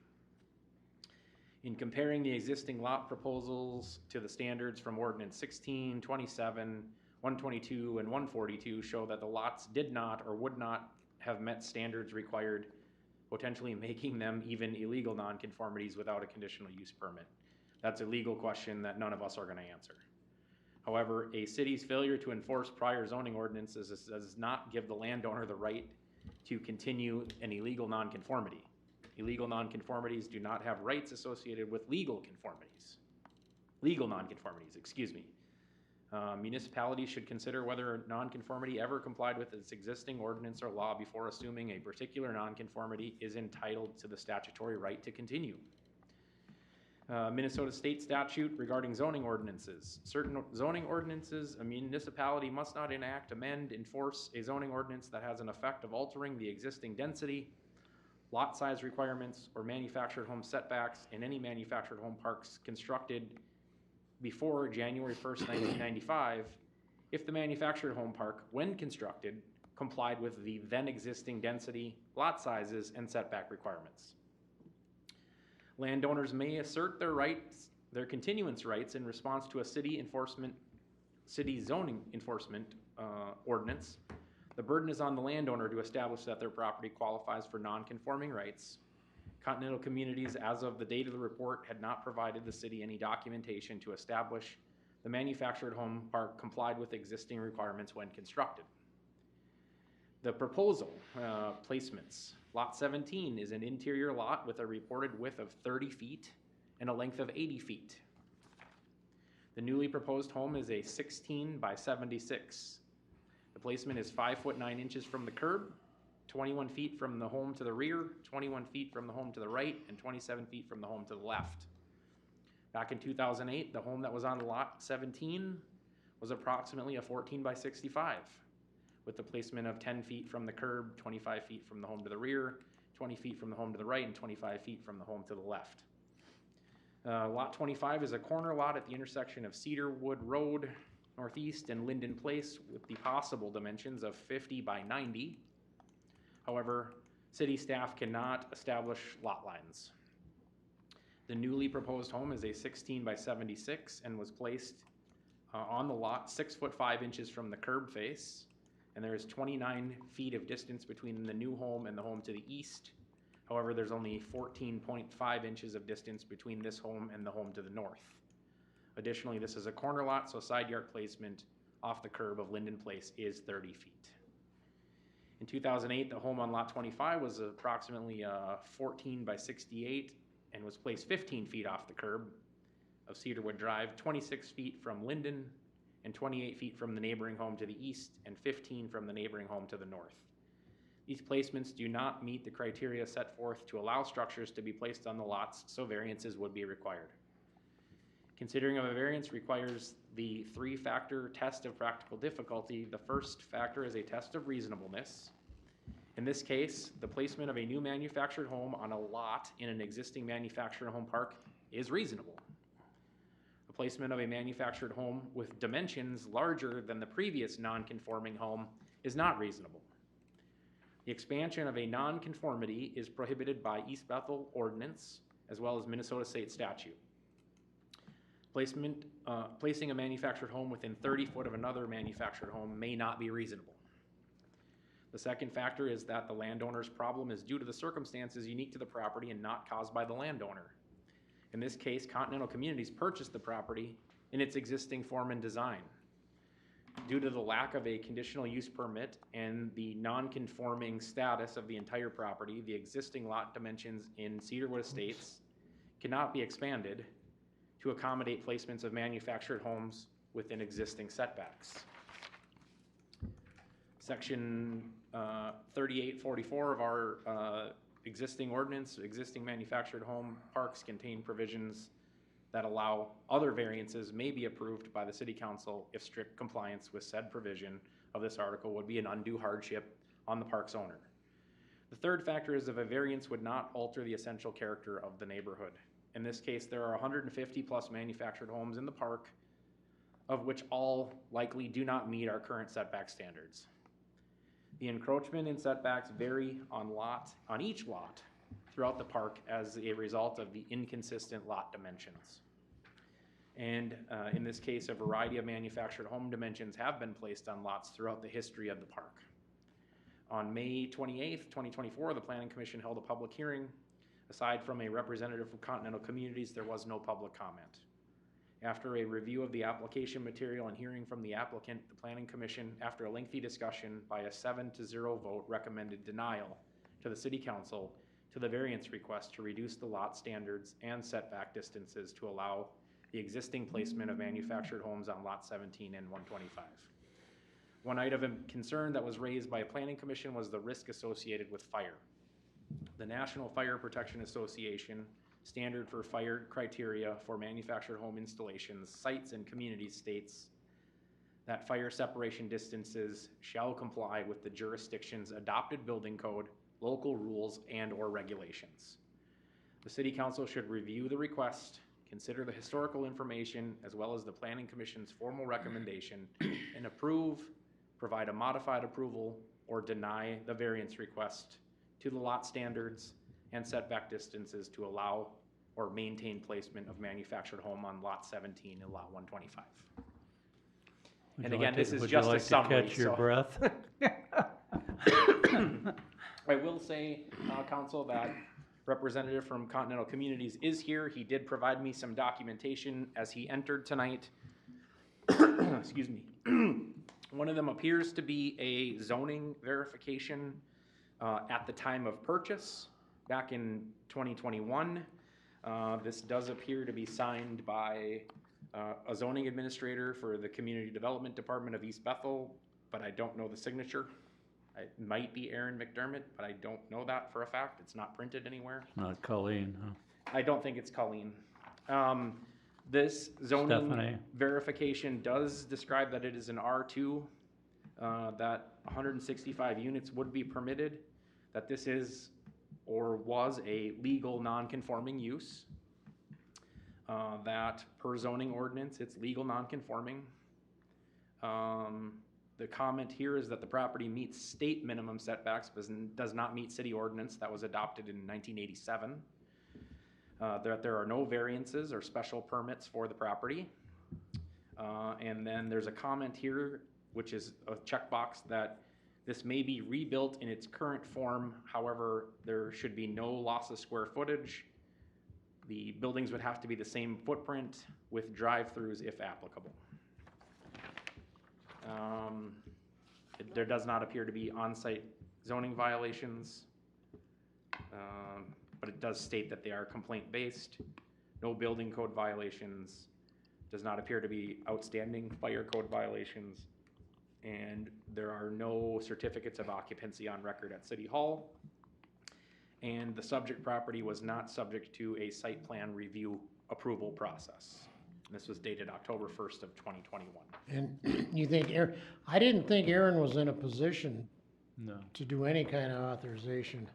S10: In comparing the existing lot proposals to the standards from Ordinance 16, 27, 122, and 142 show that the lots did not or would not have met standards required, potentially making them even illegal nonconformities without a conditional use permit. That's a legal question that none of us are going to answer. However, a city's failure to enforce prior zoning ordinances does not give the landowner the right to continue an illegal nonconformity. Illegal nonconformities do not have rights associated with legal nonconformities, excuse me. Municipalities should consider whether a nonconformity ever complied with its existing ordinance or law before assuming a particular nonconformity is entitled to the statutory right to continue. Minnesota state statute regarding zoning ordinances. Certain zoning ordinances, a municipality must not enact, amend, enforce a zoning ordinance that has an effect of altering the existing density, lot size requirements, or manufactured home setbacks in any manufactured home parks constructed before January 1st, 1995, if the manufactured home park, when constructed, complied with the then existing density, lot sizes, and setback requirements. Landowners may assert their continuance rights in response to a city zoning enforcement ordinance. The burden is on the landowner to establish that their property qualifies for non-conforming rights. Continental Communities, as of the date of the report, had not provided the city any documentation to establish the manufactured home park complied with existing requirements when constructed. The proposal placements. Lot 17 is an interior lot with a reported width of 30 feet and a length of 80 feet. The newly proposed home is a 16 by 76. The placement is 5 foot 9 inches from the curb, 21 feet from the home to the rear, 21 feet from the home to the right, and 27 feet from the home to the left. Back in 2008, the home that was on lot 17 was approximately a 14 by 65, with the placement of 10 feet from the curb, 25 feet from the home to the rear, 20 feet from the home to the right, and 25 feet from the home to the left. Lot 25 is a corner lot at the intersection of Cedarwood Road Northeast and Linden Place with the possible dimensions of 50 by 90. However, city staff cannot establish lot lines. The newly proposed home is a 16 by 76 and was placed on the lot 6 foot 5 inches from the curb face, and there is 29 feet of distance between the new home and the home to the east. However, there's only 14.5 inches of distance between this home and the home to the north. Additionally, this is a corner lot, so side yard placement off the curb of Linden Place is 30 feet. In 2008, the home on lot 25 was approximately 14 by 68 and was placed 15 feet off the curb of Cedarwood Drive, 26 feet from Linden, and 28 feet from the neighboring home to the east, and 15 from the neighboring home to the north. These placements do not meet the criteria set forth to allow structures to be placed on the lots, so variances would be required. Considering of a variance requires the three-factor test of practical difficulty. The first factor is a test of reasonableness. In this case, the placement of a new manufactured home on a lot in an existing manufactured home park is reasonable. The placement of a manufactured home with dimensions larger than the previous non-conforming home is not reasonable. The expansion of a non-conformity is prohibited by East Bethel ordinance as well as Minnesota state statute. Placing a manufactured home within 30 foot of another manufactured home may not be reasonable. The second factor is that the landowner's problem is due to the circumstances unique to the property and not caused by the landowner. In this case, Continental Communities purchased the property in its existing form and design. Due to the lack of a conditional use permit and the non-conforming status of the entire property, the existing lot dimensions in Cedarwood Estates cannot be expanded to accommodate placements of manufactured homes within existing setbacks. Section 3844 of our existing ordinance, existing manufactured home parks contain provisions that allow other variances may be approved by the city council if strict compliance with said provision of this article would be an undue hardship on the park's owner. The third factor is if a variance would not alter the essential character of the neighborhood. In this case, there are 150 plus manufactured homes in the park, of which all likely do not meet our current setback standards. The encroachment in setbacks vary on each lot throughout the park as a result of the inconsistent lot dimensions. And in this case, a variety of manufactured home dimensions have been placed on lots throughout the history of the park. On May 28th, 2024, the Planning Commission held a public hearing. Aside from a representative from Continental Communities, there was no public comment. After a review of the application material and hearing from the applicant, the Planning Commission, after a lengthy discussion by a 7-0 vote, recommended denial to the City Council to the variance request to reduce the lot standards and setback distances to allow the existing placement of manufactured homes on Lot 17 and 125. One item of concern that was raised by a Planning Commission was the risk associated with fire. The National Fire Protection Association standard for fire criteria for manufactured home installations, sites, and communities states that fire separation distances shall comply with the jurisdiction's adopted building code, local rules, and/or regulations. The City Council should review the request, consider the historical information, as well as the Planning Commission's formal recommendation, and approve, provide a modified approval, or deny the variance request to the lot standards and setback distances to allow or maintain placement of manufactured home on Lot 17 and Lot 125. And again, this is just a summary.
S1: Would you like to catch your breath?
S10: I will say, Council, that representative from Continental Communities is here. He did provide me some documentation as he entered tonight. Excuse me. One of them appears to be a zoning verification at the time of purchase back in 2021. This does appear to be signed by a zoning administrator for the Community Development Department of East Bethel, but I don't know the signature. It might be Aaron McDermott, but I don't know that for a fact. It's not printed anywhere.
S1: Not Colleen, huh?
S10: I don't think it's Colleen. This zoning
S1: Stephanie.
S10: verification does describe that it is an R2, that 165 units would be permitted, that this is or was a legal non-conforming use, that per zoning ordinance, it's legal non-conforming. The comment here is that the property meets state minimum setbacks, but does not meet city ordinance that was adopted in 1987. That there are no variances or special permits for the property. And then there's a comment here, which is a checkbox that this may be rebuilt in its current form. However, there should be no loss of square footage. The buildings would have to be the same footprint with drive-throughs if applicable. There does not appear to be on-site zoning violations, but it does state that they are complaint-based. No building code violations. Does not appear to be outstanding fire code violations. and there are no certificates of occupancy on record at City Hall. And the subject property was not subject to a site plan review approval process. This was dated October 1st of 2021.
S8: And you think I didn't think Aaron was in a position
S1: No.
S8: to do any kind of authorization.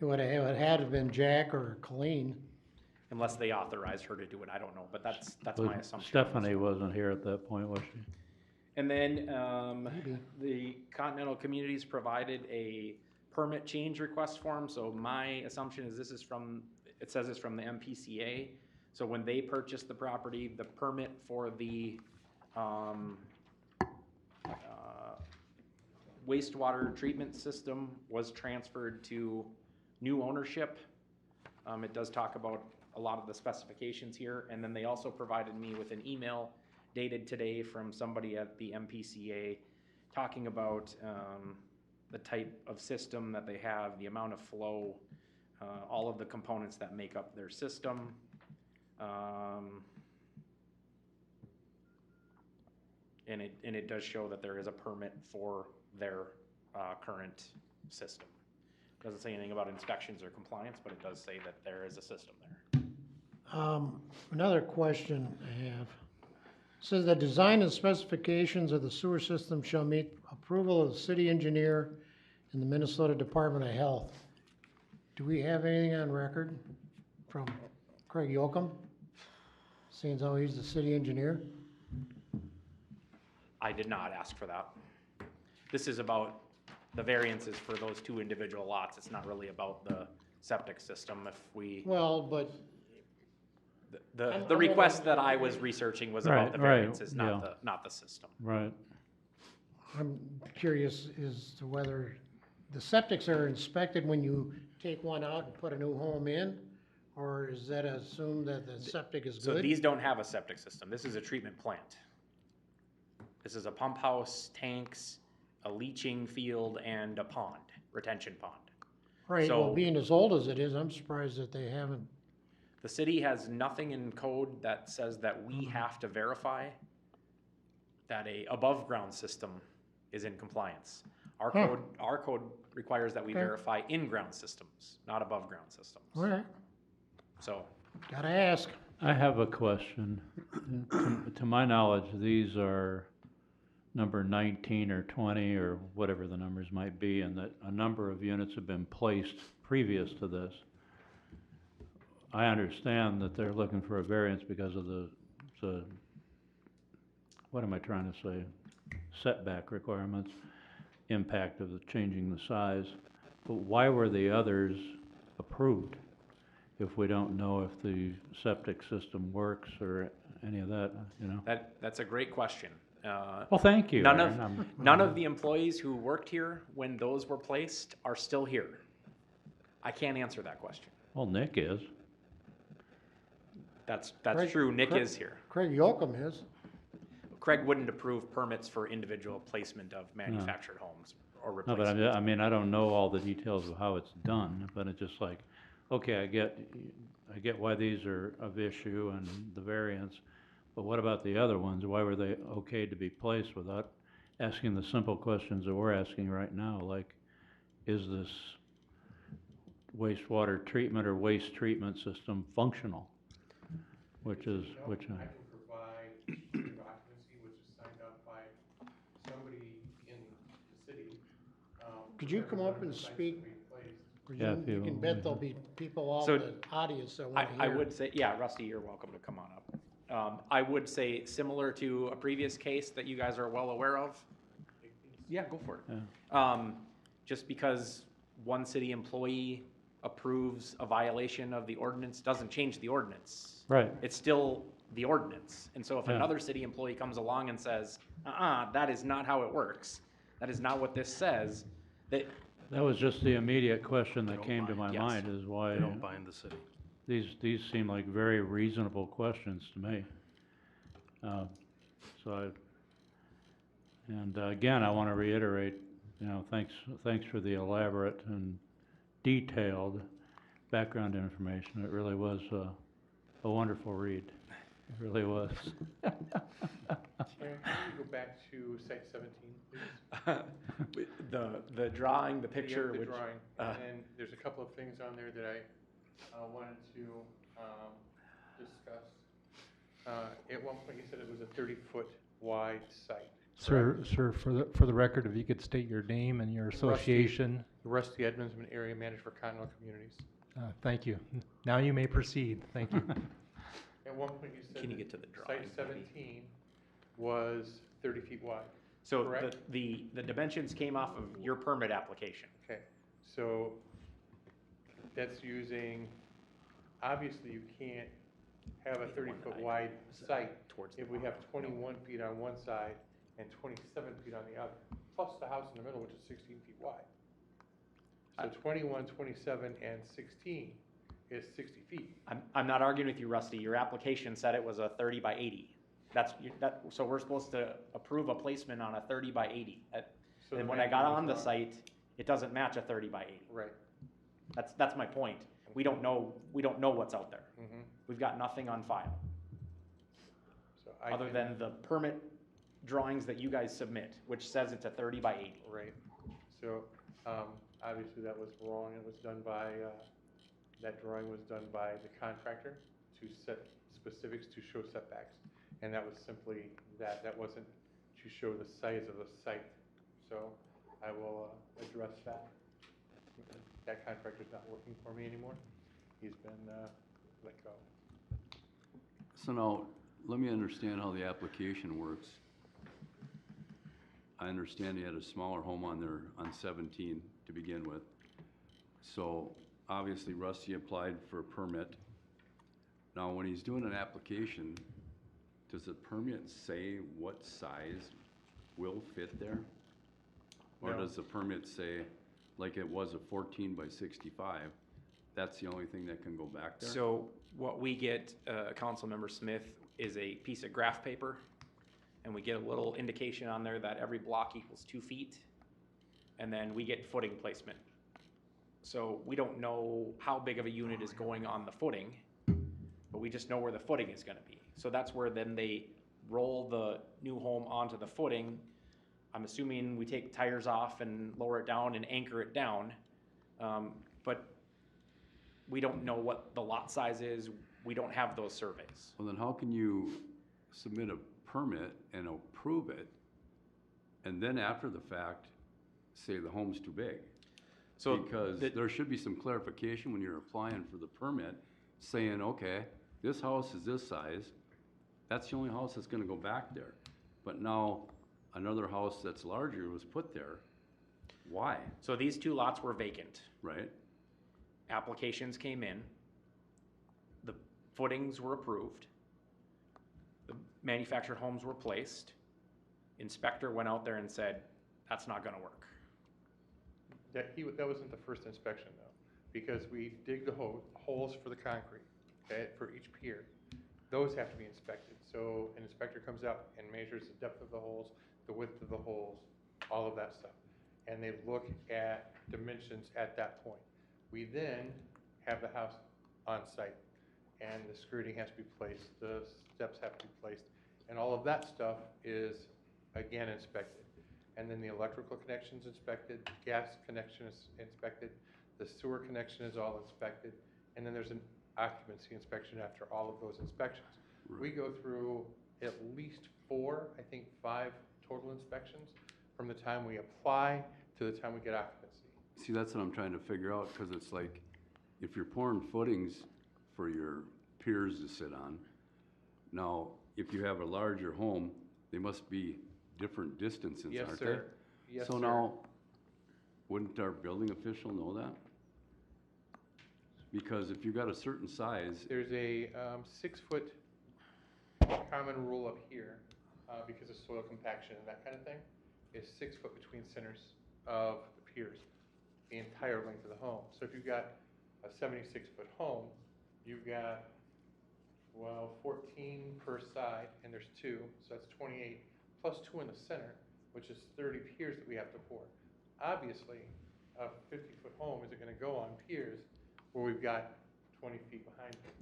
S8: It would have had to have been Jack or Colleen.
S10: Unless they authorized her to do it, I don't know, but that's
S1: But
S10: my assumption.
S1: Stephanie wasn't here at that point, was she?
S10: And then,
S8: Maybe.
S10: the Continental Communities provided a permit change request form, so my assumption is it says it's from the MPCA. So when they purchased the property, the permit for the, wastewater treatment system was transferred to new ownership. It does talk about a lot of the specifications here, and then they also provided me with an email dated today from somebody at the MPCA talking about the type of system that they have, the amount of flow, all of the components that make up their system. And it does show that there is a permit for their current system. Doesn't say anything about inspections or compliance, but it does say that there is a system there.
S8: Another question I have. Says the design and specifications of the sewer system shall meet approval of the city engineer and the Minnesota Department of Health. Do we have anything on record from Craig Yocum, seeing as how he's the city engineer?
S10: I did not ask for that. This is about the variances for those two individual lots. It's not really about the septic system. If we,
S8: Well, but
S10: the request that I was researching was about the
S1: Right, right,
S10: variances,
S1: yeah.
S10: not the system.
S1: Right.
S8: I'm curious as to whether the septics are inspected when you take one out and put a new home in? Or is that assumed that the septic is
S10: So
S8: good?
S10: these don't have a septic system. This is a treatment plant. This is a pump house, tanks, a leaching field, and a pond, retention pond.
S8: Right, well,
S10: so-
S8: being as old as it is, I'm surprised that they haven't.
S10: The city has nothing in code that says that we have to verify that a above-ground system is in compliance. Our code requires that we
S8: Okay.
S10: verify in-ground systems, not above-ground systems.
S8: All right,
S10: So,
S8: gotta ask.
S1: I have a question. To my knowledge, these are number 19 or 20 or whatever the numbers might be, and that a number of units have been placed previous to this. I understand that they're looking for a variance because of the, what am I trying to say? Setback requirements, impact of the changing the size. But why were the others approved if we don't know if the septic system works or any of that, you know?
S10: that's a great question.
S1: Well, thank you.
S10: None
S1: Aaron.
S10: of, none of the employees who worked here when those were placed are still here. I can't answer that question.
S1: Well, Nick is.
S10: That's
S8: Craig-
S10: true, Nick
S8: Craig-
S10: is here.
S8: Craig Yocum is.
S10: Craig wouldn't approve permits for individual placement of manufactured homes or
S1: No, but
S10: replacement.
S1: I mean, I don't know all the details of how it's done, but it's just like, okay, I get why these are of issue and the variance, but what about the other ones? Why were they okay to be placed without asking the simple questions that we're asking right now, like, is this wastewater treatment or waste treatment system functional? Which is,
S12: I can provide certificate of occupancy, which is signed up by somebody in the city.
S8: Could you come up and
S12: Sites to
S8: speak?
S12: be placed.
S1: Yeah, if
S8: You
S1: you-
S8: can bet there'll be people out
S10: So-
S8: in the audience that wanna hear.
S10: I would say, yeah, Rusty, you're welcome to come on up. I would say similar to a previous case that you guys are well aware of. Yeah, go for it.
S1: yeah.
S10: Just because one city employee approves a violation of the ordinance doesn't change the ordinance.
S1: Right,
S10: It's still the ordinance. And so if
S1: Yeah.
S10: another city employee comes along and says, that is not how it works, that is not what this says, that,
S1: that was just the immediate question that
S5: don't
S1: came to my
S5: mind,
S10: yes.
S1: mind, is why,
S5: They don't bind the city.
S1: these seem like very reasonable questions to me. Again, I wanna reiterate, you know, thanks for the elaborate and detailed background information. It really was a wonderful read. It really was.
S12: Karen, can you go back to site 17, please?
S10: The drawing, the
S12: Yeah,
S10: picture,
S12: the
S10: which,
S12: drawing, and then there's a couple of things on there that I wanted to discuss. At one point, you said it was a 30-foot wide site.
S7: Sir, for the record, if you could state your name and your association.
S12: Rusty Edmonds, I'm an area manager for Continental Communities.
S7: Thank you. Now you may proceed. Thank you.
S12: At one point, you said
S10: Can you
S12: that
S10: get to the drawing,
S12: site
S10: maybe?
S12: 17 was 30 feet wide.
S10: so
S12: Correct.
S10: the dimensions came off of your permit application.
S12: Okay, so that's using, obviously you can't have a 30-foot wide site
S10: Towards
S12: if we have 21 feet on one side and 27 feet on the other, plus the house in the middle, which is 16 feet wide. So 21, 27, and 16 is 60 feet.
S10: I'm not arguing with you, Rusty. Your application said it was a 30 by 80. So we're supposed to approve a placement on a 30 by 80.
S12: So
S10: And
S12: the
S10: when I got
S12: mapping
S10: on
S12: is
S10: the
S12: wrong.
S10: site, it doesn't match a 30 by 80.
S12: Right.
S10: That's my point. We don't know what's out there.
S12: Mhm.
S10: We've got nothing on file,
S12: So
S10: other than the permit drawings that you guys submit, which says it's a 30 by 80.
S12: Right, so, obviously that was wrong, it was done by, that drawing was done by the contractor to set specifics to show setbacks, and that was simply that wasn't to show the size of the site, so I will, address that. That contractor's not working for me anymore, he's been, let go.
S13: So now, let me understand how the application works. I understand you had a smaller home on there on 17 to begin with. So obviously Rusty applied for a permit. Now, when he's doing an application, does the permit say what size will fit there? Or
S12: No.
S13: does the permit say, like it was a 14 by 65, that's the only thing that can go back there?
S10: So what we get, Councilmember Smith, is a piece of graph paper, and we get a little indication on there that every block equals 2 feet, and then we get footing placement. So we don't know how big of a unit is going on the footing, but we just know where the footing is gonna be. So that's where then they roll the new home onto the footing. I'm assuming we take tires off and lower it down and anchor it down. But we don't know what the lot size is. We don't have those surveys.
S13: Well, then how can you submit a permit and approve it, and then after the fact, say the home's too big?
S10: So
S13: Because there should be some clarification when you're applying for the permit, saying, okay, this house is this size, that's the only house that's gonna go back there. But now, another house that's larger was put there, why,
S10: So these two lots were vacant.
S13: right?
S10: Applications came in. The footings were approved. The manufactured homes were placed. Inspector went out there and said, that's not gonna work.
S12: That wasn't the first inspection though, because we dig the holes for the concrete, okay, for each pier. Those have to be inspected, so an inspector comes out and measures the depth of the holes, the width of the holes, all of that stuff. And they look at dimensions at that point. We then have the house on site, and the skirting has to be placed, the steps have to be placed, and all of that stuff is again inspected. And then the electrical connection's inspected, gas connection is inspected, the sewer connection is all inspected, and then there's an occupancy inspection after all of those inspections.
S13: Right.
S12: We go through at least 4, I think 5 total inspections from the time we apply to the time we get occupancy.
S13: See, that's what I'm trying to figure out, cause it's like, if you're pouring footings for your piers to sit on, now, if you have a larger home, they must be different distances,
S12: Yes,
S13: aren't
S12: sir. Yes,
S13: So
S12: sir.
S13: now, wouldn't our building official know that? Because if you got a certain size,
S12: There's a 6-foot common rule up here, because of soil compaction and that kind of thing, is 6 foot between centers of the piers, the entire length of the home. So if you've got a 76-foot home, you've got, well, 14 per side, and there's 2, so that's 28, plus 2 in the center, which is 30 piers that we have to pour. Obviously, a 50-foot home isn't gonna go on piers where we've got 20 feet behind it.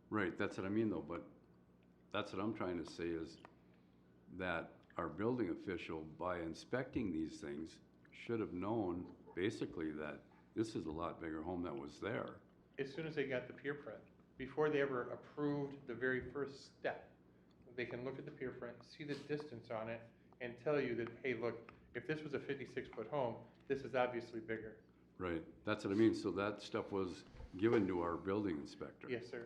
S13: right, that's what I mean though, but that's what I'm trying to say is that our building official, by inspecting these things, should have known basically that this is a lot bigger home that was there.
S12: As soon as they got the pier print, before they ever approved the very first step, they can look at the pier print, see the distance on it, and tell you that, hey, look, if this was a 56-foot home, this is obviously bigger.
S13: Right, that's what I mean, so that stuff was given to our building inspector.
S12: Yes, sir.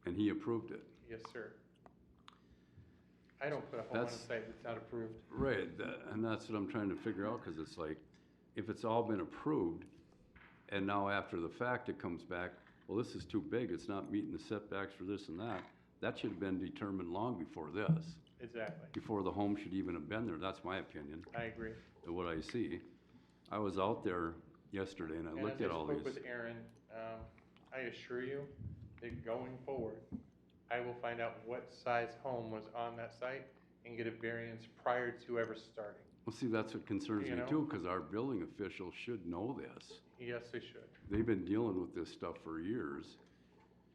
S13: And he approved it.
S12: Yes, sir. I don't put a home on a
S13: That's-
S12: site that's not approved.
S13: Right, and that's what I'm trying to figure out, cause it's like, if it's all been approved, and now after the fact it comes back, well, this is too big, it's not meeting the setbacks for this and that should have been determined long before this,
S12: Exactly.
S13: before the home should even have been there, that's my opinion,
S12: I agree.
S13: of what I see. I was out there yesterday and I looked at all
S12: And as I
S13: these.
S12: spoke with Aaron, I assure you that going forward, I will find out what size home was on that site and get a variance prior to ever starting.
S13: Well, see, that's what concerns
S12: You
S13: me
S12: know?
S13: too, cause our building officials should know this.
S12: Yes, they should.
S13: They've been dealing with this stuff for years,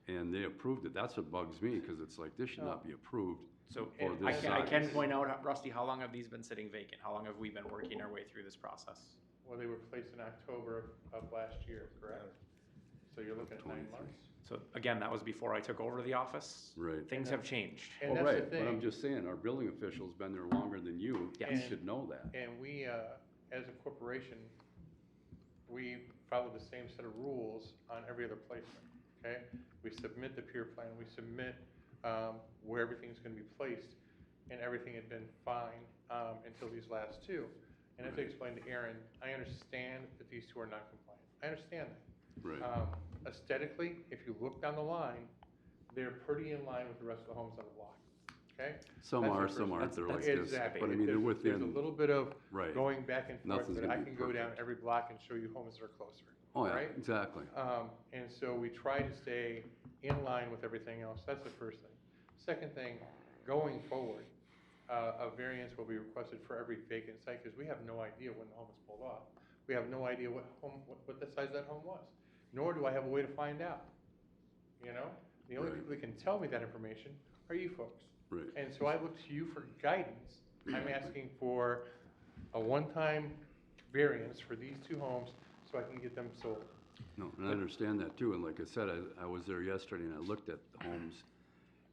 S13: and they approved it. That's what bugs me, because it's like, this should not be approved
S10: So
S13: for
S12: And
S10: I
S13: this
S10: can, I
S13: size.
S10: can point out, Rusty, how long have these been sitting vacant? How long have we been working our way through this process?
S12: Well, they were placed in October of last year, correct? So you're looking at 9
S13: 23.
S12: months.
S10: So again, that was before I took over the office.
S13: Right.
S10: Things have changed.
S12: And
S13: Well,
S12: that's the
S13: right, but I'm
S12: thing.
S13: just saying, our building official's been there longer than you.
S10: Yes.
S13: You
S12: And-
S13: should know that.
S12: And we, as a corporation, we follow the same set of rules on every other placement, okay? We submit the pier plan, we submit where everything's gonna be placed, and everything had been fine until these last two. And as I explained to Aaron, I understand that these two are not compliant. I understand that.
S13: Right.
S12: Aesthetically, if you look down the line, they're pretty in line with the rest of the homes on the block, okay?
S13: Some
S12: That's
S13: are,
S12: the
S13: some
S12: first-
S13: aren't, they're like
S10: that's-
S13: this,
S12: Exactly.
S13: but I mean, they're
S12: There's a
S13: within,
S12: little bit of
S13: right.
S12: going back and forth,
S13: Nothing's
S12: but
S13: gonna
S12: I
S13: be
S12: can go down
S13: perfect.
S12: every block and show you homes that are closer.
S13: Oh, yeah,
S12: right?
S13: exactly.
S12: And so we try to stay in line with everything else. That's the first thing. Second thing, going forward, a variance will be requested for every vacant site because we have no idea when the home is pulled off. We have no idea what the size of that home was, nor do I have a way to find out. You know, the only
S13: Right.
S12: people that can tell me that information are you folks.
S13: Right.
S12: And so I look to you for guidance. I'm asking for a one-time variance for these two homes so I can get them sold.
S13: No, and I understand that too, and like I said, I was there yesterday and I looked at the homes,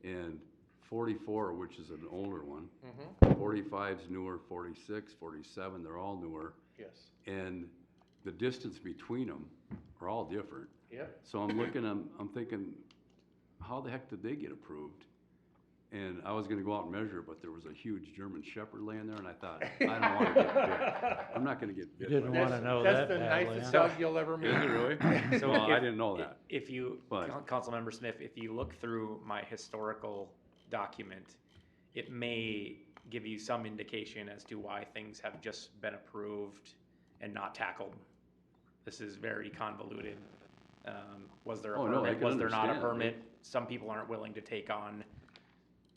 S13: and 44, which is an older one, 45's newer, 46, 47, they're all newer,
S12: Yes.
S13: and the distance between them are all different.
S12: Yep.
S13: So I'm looking, I'm thinking, how the heck did they get approved? And I was gonna go out and measure it, but there was a huge German Shepherd laying there, and I thought, I don't wanna get bit. I'm not gonna get bit.
S1: didn't
S13: by
S1: wanna
S13: that.
S1: know
S12: That's
S1: that
S12: the
S1: badly,
S12: nicest
S1: huh?
S12: dog you'll ever meet.
S13: Is it really?
S10: So
S13: Well, I
S10: if-
S13: didn't know that.
S10: If you,
S13: But-
S10: Councilmember Smith, if you look through my historical document, it may give you some indication as to why things have just been approved and not tackled. This is very convoluted. Was there a
S13: Oh, no, I
S10: permit?
S13: can
S10: Was there not a
S13: understand.
S10: permit? Some people aren't willing to take on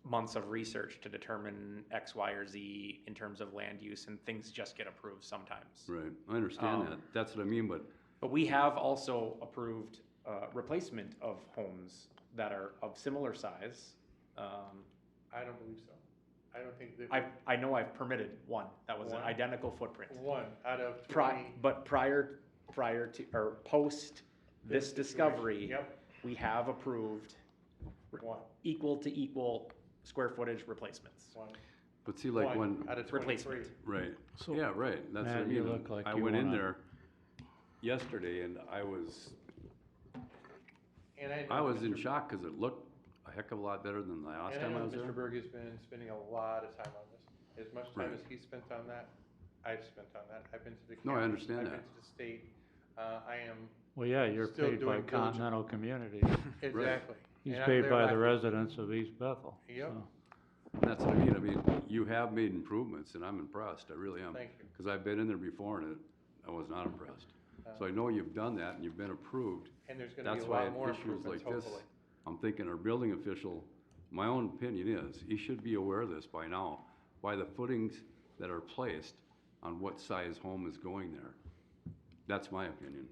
S10: months of research to determine X, Y, or Z in terms of land use, and things just get approved sometimes.
S13: Right, I understand that, that's what I mean, but
S10: But we have also approved replacement of homes that are of similar size.
S12: I don't believe so. I don't think that.
S10: I know I've permitted one that was an
S12: One?
S10: identical footprint.
S12: One out of 20.
S10: But prior to, or post this
S12: situation.
S10: discovery,
S12: Yep,
S10: we have approved
S12: one,
S10: equal to equal square footage replacements.
S12: one.
S13: but see, like when,
S12: One out of 23.
S10: Replacement.
S13: right,
S1: So,
S13: yeah, right, that's what I
S1: Matt, you
S13: mean.
S1: look like
S13: I
S1: you
S13: went in
S1: wanna-
S13: there yesterday and I was
S12: And I know
S13: in
S12: Mr.
S13: shock, cause it looked a heck of a lot better than the last
S12: And I
S13: time I
S12: know
S13: was there.
S12: Mr. Berg has been spending a lot of time on this. As much time
S13: Right.
S12: as he spent on that, I've spent on that. I've been to the
S13: No, I
S12: county,
S13: understand
S12: I've
S13: that.
S12: been to the state. I am,
S1: Well, yeah, you're
S12: Still
S1: paid by
S12: doing diligent-
S1: Continental Community.
S12: exactly.
S1: He's
S12: And I'm
S1: paid
S12: there
S1: by the
S12: last-
S1: residents of East Bethel.
S12: Yep.
S1: so.
S13: That's what I mean, you have made improvements and I'm impressed, I really am.
S12: Thank you.
S13: Cause I've been in there before and I was not impressed. So I know you've done that and you've been approved.
S12: And there's gonna be
S13: That's
S12: a
S13: why
S12: lot more
S13: issues
S12: improvements,
S13: like this,
S12: hopefully.
S13: I'm thinking our building official, my own opinion is, he should be aware of this by now, by the footings that are placed on what size home is going there. That's my opinion.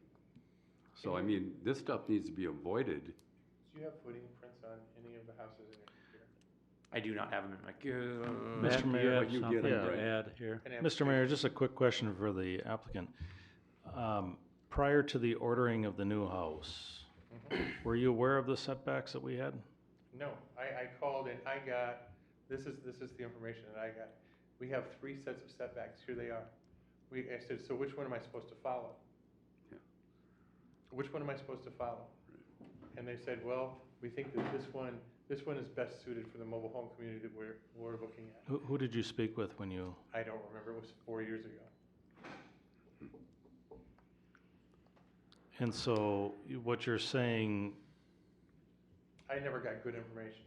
S13: So I mean, this stuff needs to be avoided
S12: Do you have footing prints on any of the houses in your computer?
S10: I do not have them in my,
S1: Matt, do you
S5: Mayor,
S1: have
S13: what you
S1: something
S13: get,
S1: to
S13: right?
S1: add here?
S12: An
S5: Mr. Mayor, just a quick question for the applicant. Prior to the ordering of the new house, were you aware of the setbacks that we had?
S12: No, I called and I got, this is the information that I got. We have 3 sets of setbacks, here they are. I said, so which one am I supposed to follow?
S13: Yeah.
S12: Which one am I supposed to follow? And they said, well, we think that this one is best suited for the mobile home community that we're looking at.
S5: Who did you speak with when you,
S12: I don't remember, it was 4 years ago.
S5: and so what you're saying,
S12: I never got good information.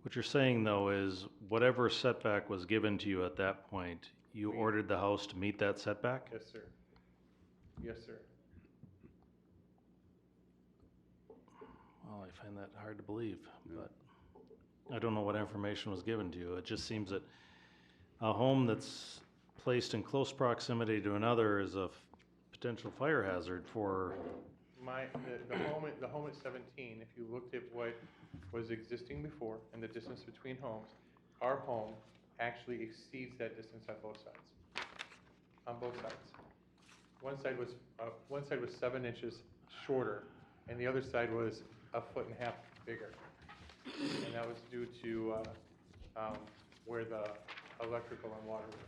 S5: what you're saying though is whatever setback was given to you at that point, you ordered the house to meet that setback?
S12: Yes, sir. Yes, sir.
S5: Well, I find that hard to believe, but I don't know what information was given to you. It just seems that a home that's placed in close proximity to another is a potential fire hazard for,
S12: The home at 17, if you looked at what was existing before and the distance between homes, our home actually exceeds that distance on both sides. On both sides. One side was 7 inches shorter, and the other side was 1.5 feet bigger. And that was due to where the electrical and water were.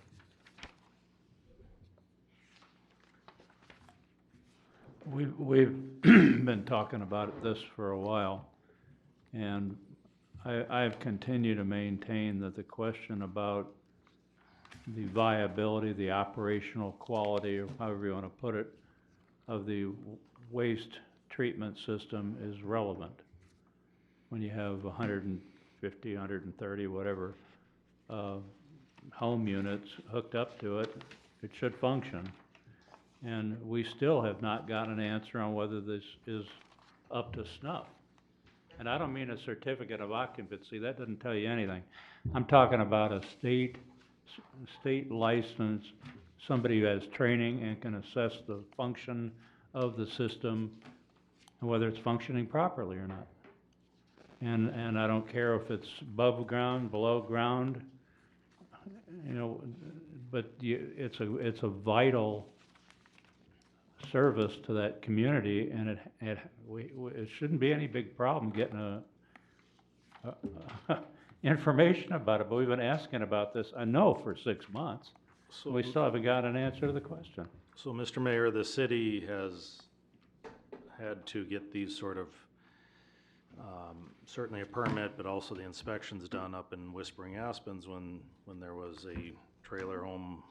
S1: We've been talking about this for a while, and I've continued to maintain that the question about the viability, the operational quality, or however you want to put it, of the waste treatment system is relevant. When you have 150, 130, whatever, home units hooked up to it, it should function. And we still have not got an answer on whether this is up to snuff. And I don't mean a certificate of occupancy, that doesn't tell you anything. I'm talking about a state license, somebody who has training and can assess the function of the system and whether it's functioning properly or not. And I don't care if it's above ground, below ground, you know, but it's a vital service to that community, and it shouldn't be any big problem getting information about it, but we've been asking about this, I know, for 6 months.
S5: so,
S1: We still haven't got an answer to the question.
S5: so Mr. Mayor, the city has had to get these sort of, certainly a permit, but also the inspections done up in Whispering Aspens when there was a trailer home,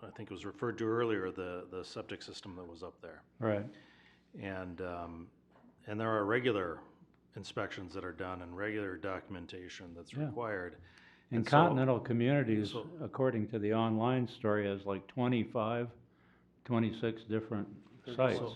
S5: I think it was referred to earlier, the septic system that was up there.
S1: Right.
S5: And there are regular inspections that are done and regular documentation that's
S1: Yeah.
S5: required.
S1: In
S5: And so-
S1: continental communities,
S5: so-
S1: according to the online story, has like 25, 26 different sites.
S5: So-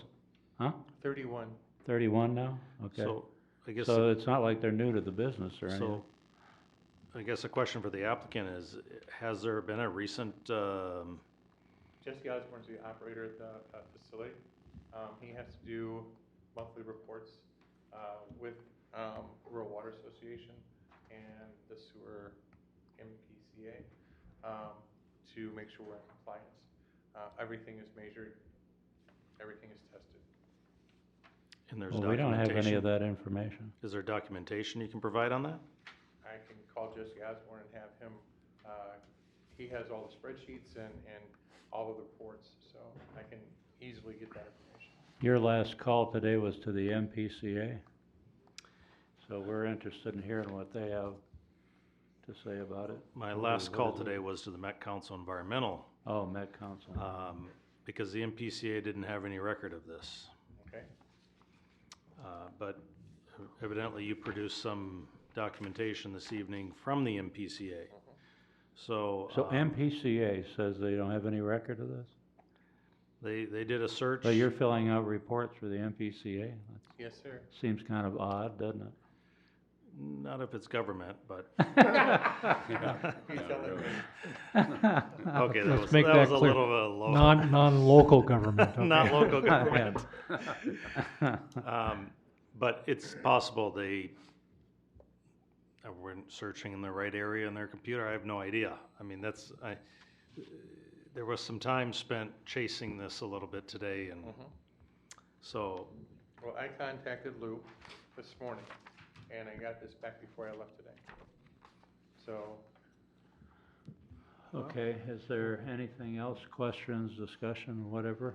S1: Huh?
S12: 31.
S1: 31 now? Okay.
S5: So, I guess,
S1: So it's not like they're new to the business or anything.
S5: so, I guess a question for the applicant is, has there been a recent,
S12: Jesse Osborne's the operator at the facility. He has to do monthly reports with Rural Water Association and the Sewer MPCA to make sure we're in compliance. Everything is measured, everything is tested.
S5: and there's
S1: Well, we don't have any
S5: documentation?
S1: of that information.
S5: Is there documentation you can provide on that?
S12: I can call Jesse Osborne and have him, he has all the spreadsheets and all of the reports, so I can easily get that information.
S1: Your last call today was to the MPCA. So we're interested in hearing what they have to say about it.
S5: My
S1: What
S5: last
S1: is
S5: call
S1: it?
S5: today was to the Met Council Environmental,
S1: Oh, Met Council.
S5: because the MPCA didn't have any record of this.
S12: Okay?
S5: But evidently you produced some documentation this evening from the MPCA. So.
S1: So MPCA says they don't have any record of this?
S5: They did a search.
S1: But you're filling out reports for the MPCA? That
S12: Yes, sir.
S1: seems kind of odd, doesn't it?
S5: Not if it's government, but,
S12: You tell him.
S5: okay, that
S7: Let's
S5: was
S7: make
S5: that
S7: that
S5: was a
S7: clear.
S5: little bit low.
S7: Non-local government, okay.
S5: Not local government. But it's possible they weren't searching in the right area in their computer. I have no idea. I mean, there was some time spent chasing this a little bit today, and so.
S12: Well, I contacted Lou this morning, and I got this back before I left today. So.
S1: Okay, is there anything else, questions, discussion, whatever?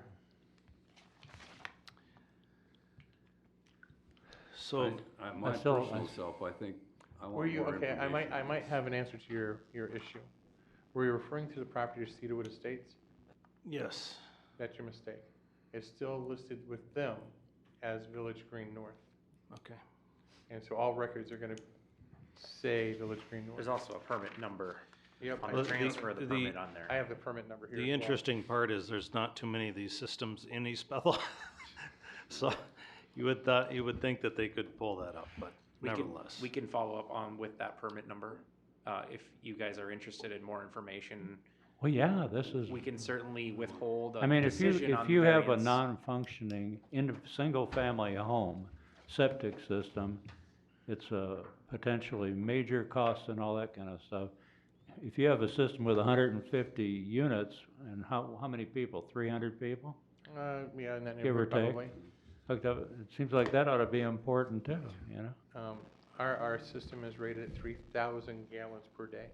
S5: So,
S13: My
S1: I still-
S13: personal self, I think I
S12: Were
S13: want
S12: you,
S13: more
S12: okay,
S13: information.
S12: I might have an answer to your issue. Were you referring to the property of Cedarwood Estates?
S5: yes,
S12: That's your mistake. It's still listed with them as Village Green North.
S5: okay.
S12: And so all records are gonna say Village Green North.
S10: There's also a permit number
S12: Yep,
S10: on
S12: I
S10: the
S5: the-
S10: transfer of the
S5: the-
S10: permit on there.
S12: I have the permit number here as
S5: The
S12: well.
S5: interesting part is there's not too many of these systems in East Bethel. So you would think that they could pull that up, but nevertheless.
S10: We can follow up on with that permit number, if you guys are interested in more information.
S1: Well, yeah, this is,
S10: We can certainly withhold
S1: I
S10: a
S1: mean, if
S10: decision on
S1: you have a
S10: variance.
S1: non-functioning, single-family home, septic system, it's a potentially major cost and all that kind of stuff. If you have a system with 150 units, and how many people, 300 people?
S12: Yeah, in that
S1: Give or
S12: neighborhood
S1: take.
S12: probably.
S1: Hooked up, it seems like that ought to be important too, you know?
S12: Our system is rated at 3,000 gallons per day.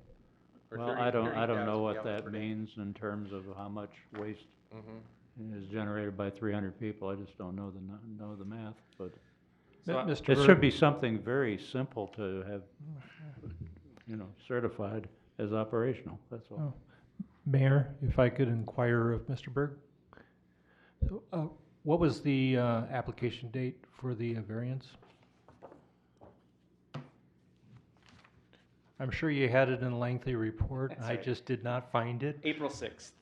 S12: or
S1: Well,
S12: 30
S1: I don't
S12: 30,000
S1: know what
S12: gallons
S1: that
S12: per day.
S1: means in terms of how much waste
S12: Mhm.
S1: is generated by 300 people. I just don't know the math, but
S10: So I-
S7: Mr.
S1: it
S7: Berg?
S1: should be something very simple to have, certified as operational, that's all.
S7: Oh. Mayor, if I could inquire of Mr. Berg? So, what was the application date for the variance? I'm sure you had it in a lengthy report,
S10: That's
S7: I
S10: right.
S7: just did not find it.
S10: April 6th.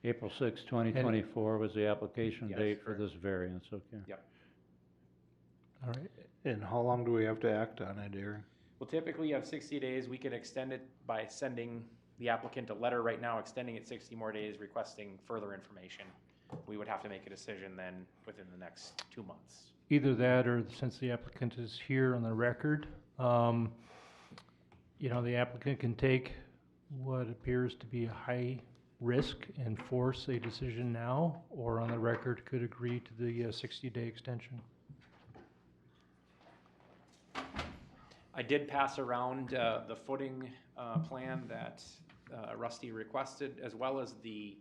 S1: April 6, 2024 was the application
S10: Yes,
S1: date for
S10: correct.
S1: this variance, okay.
S10: Yep.
S7: All right,
S3: And how long do we have to act on it, Eric?
S10: Well, typically you have 60 days. We can extend it by sending the applicant a letter right now, extending it 60 more days, requesting further information. We would have to make a decision then within the next 2 months.
S7: either that, or since the applicant is here on the record, the applicant can take what appears to be a high risk and force a decision now, or on the record could agree to the 60-day extension.
S10: I did pass around the footing plan that Rusty requested, as well as the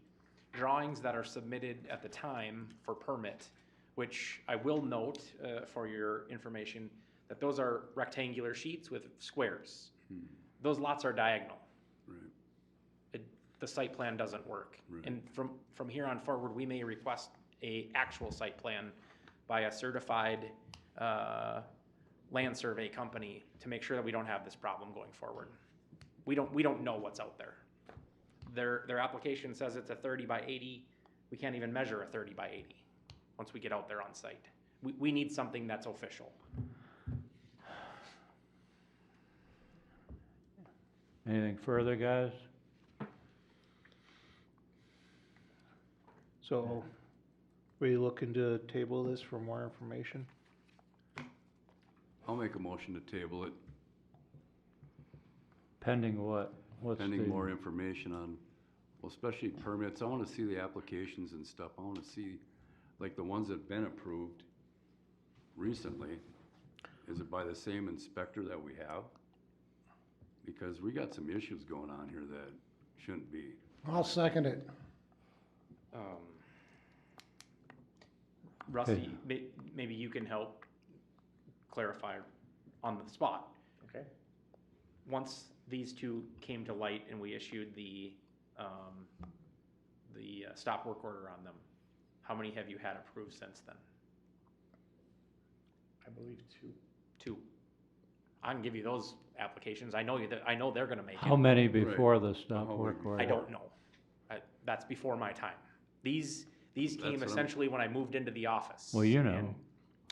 S10: drawings that are submitted at the time for permit, which I will note for your information, that those are rectangular sheets with squares. Those lots are diagonal.
S13: Right.
S10: The site plan doesn't work.
S13: Right.
S10: And from here on forward, we may request a actual site plan by a certified land survey company to make sure that we don't have this problem going forward. We don't know what's out there. Their application says it's a 30 by 80. We can't even measure a 30 by 80 once we get out there on site. We need something that's official.
S1: Anything further, guys?
S3: So, we looking to table this for more information?
S13: I'll make a motion to table it,
S1: Pending what? What's
S13: pending
S1: the-
S13: more information on, well, especially permits. I wanna see the applications and stuff. I wanna see, like, the ones that've been approved recently. Is it by the same inspector that we have? Because we got some issues going on here that shouldn't be.
S8: I'll second it.
S10: Rusty, maybe you can help clarify on the spot.
S12: Okay.
S10: Once these two came to light and we issued the stop work order on them, how many have you had approved since then?
S12: I believe 2.
S10: 2. I can give you those applications. I know they're gonna make
S1: How
S10: it.
S1: many before the stop
S13: How
S1: work
S13: many
S1: order?
S10: I don't know. That's before my time. These
S13: That's
S10: came
S13: what I'm-
S10: essentially when I moved into the office.
S1: Well, you know,
S10: And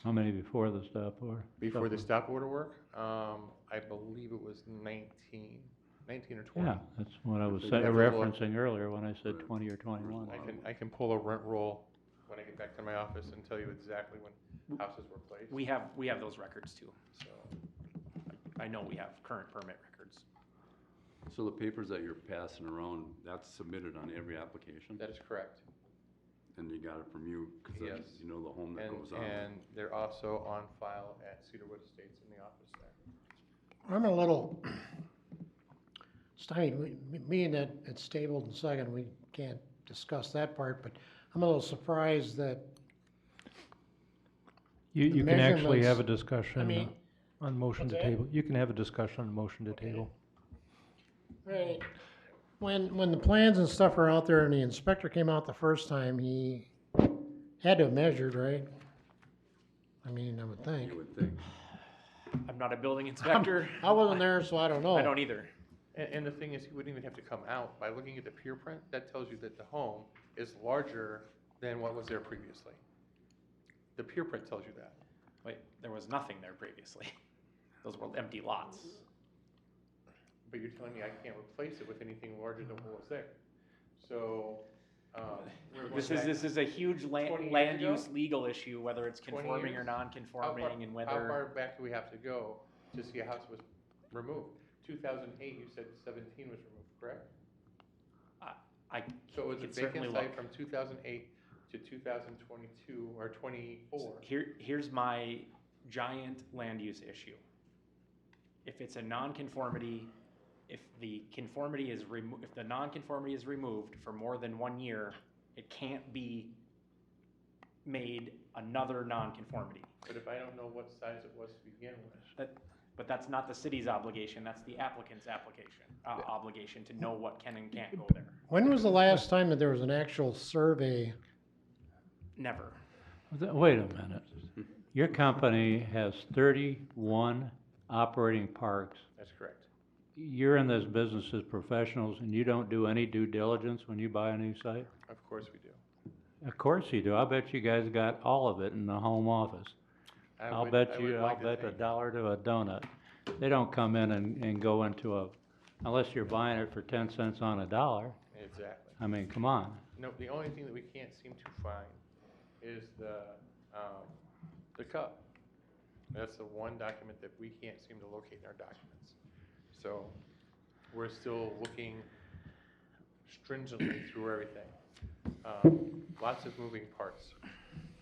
S1: how many before the stop order?
S12: Before the stop order work, I believe it was 19 or 20.
S1: Yeah, that's what I was
S12: We have to look.
S1: referencing earlier when I said 20 or 21.
S12: I can pull a rent roll when I get back to my office and tell you exactly when houses were placed.
S10: We have those records too, so I know we have current permit records.
S13: So the papers that you're passing around, that's submitted on every application?
S12: That is correct.
S13: And you got it from you, because
S12: Yes.
S13: you know the home that
S12: And,
S13: goes on.
S12: and they're also on file at Cedarwood Estates in the office there.
S8: I'm a little stymied, being that it's tabled in second, we can't discuss that part, but I'm a little surprised that,
S7: You,
S8: The
S7: you can actually
S8: measurements-
S7: have a discussion
S8: mean,
S7: on motion
S8: what's
S7: to
S8: that?
S7: table. You can have a discussion on motion to
S8: Okay.
S7: table.
S8: right, when the plans and stuff are out there and the inspector came out the first time, he had to have measured, right? I mean, I would think.
S13: You would think.
S10: I'm not a building inspector.
S8: I wasn't there, so I don't know.
S10: I don't either.
S12: And the thing is, he wouldn't even have to come out. By looking at the pier print, that tells you that the home is larger than what was there previously. The pier print tells you that.
S10: Wait, there was nothing there previously. Those were empty lots.
S12: But you're telling me I can't replace it with anything larger than what was there. So, we're going back-
S10: This is a huge
S12: 20 years
S10: land
S12: ago?
S10: use legal issue, whether it's
S12: 20
S10: conforming or
S12: years?
S10: non-conforming and
S12: How
S10: whether,
S12: far back do we have to go to see a house was removed? 2008, you said 17 was removed, correct?
S10: I,
S12: So it was a
S10: could certainly
S12: vacant site
S10: look.
S12: from 2008 to 2022 or 24.
S10: Here's my giant land use issue. If it's a non-conformity, if the conformity is if the non-conformity is removed for more than 1 year, it can't be made another non-conformity.
S12: But if I don't know what size it was to begin with,
S10: But that's not the city's obligation, that's the applicant's obligation to know what can and can't go there.
S8: When was the last time that there was an actual survey?
S10: Never.
S1: Wait a minute. Your company has 31 operating parks.
S12: that's correct.
S1: You're in this business as professionals and you don't do any due diligence when you buy a new site?
S12: Of course we do.
S1: Of course you do. I bet you guys got all of it in the home office. I'll
S12: I
S1: bet
S12: would
S1: you, I'll
S12: like to
S1: bet
S12: think.
S1: $1 to a donut. They don't come in and go into unless you're buying it for 10 cents on a dollar.
S12: Exactly.
S1: I mean, come on.
S12: No, the only thing that we can't seem to find is the cup. That's the one document that we can't seem to locate in our documents. So we're still looking stringently through everything. Lots of moving parts.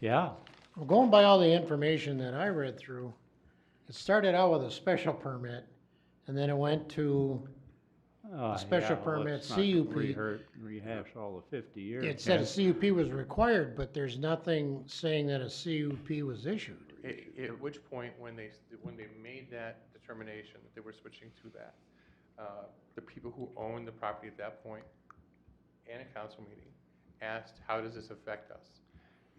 S1: Yeah,
S8: Well, going by all the information that I read through, it started out with a special permit, and then it went to, special permit,
S1: let's not
S8: CUP.
S1: rehash all the 50 years.
S8: it said a CUP was required, but there's nothing saying that a CUP was issued.
S12: At which point, when they made that determination that they were switching to that, the people who owned the property at that point, in a council meeting, asked, how does this affect us?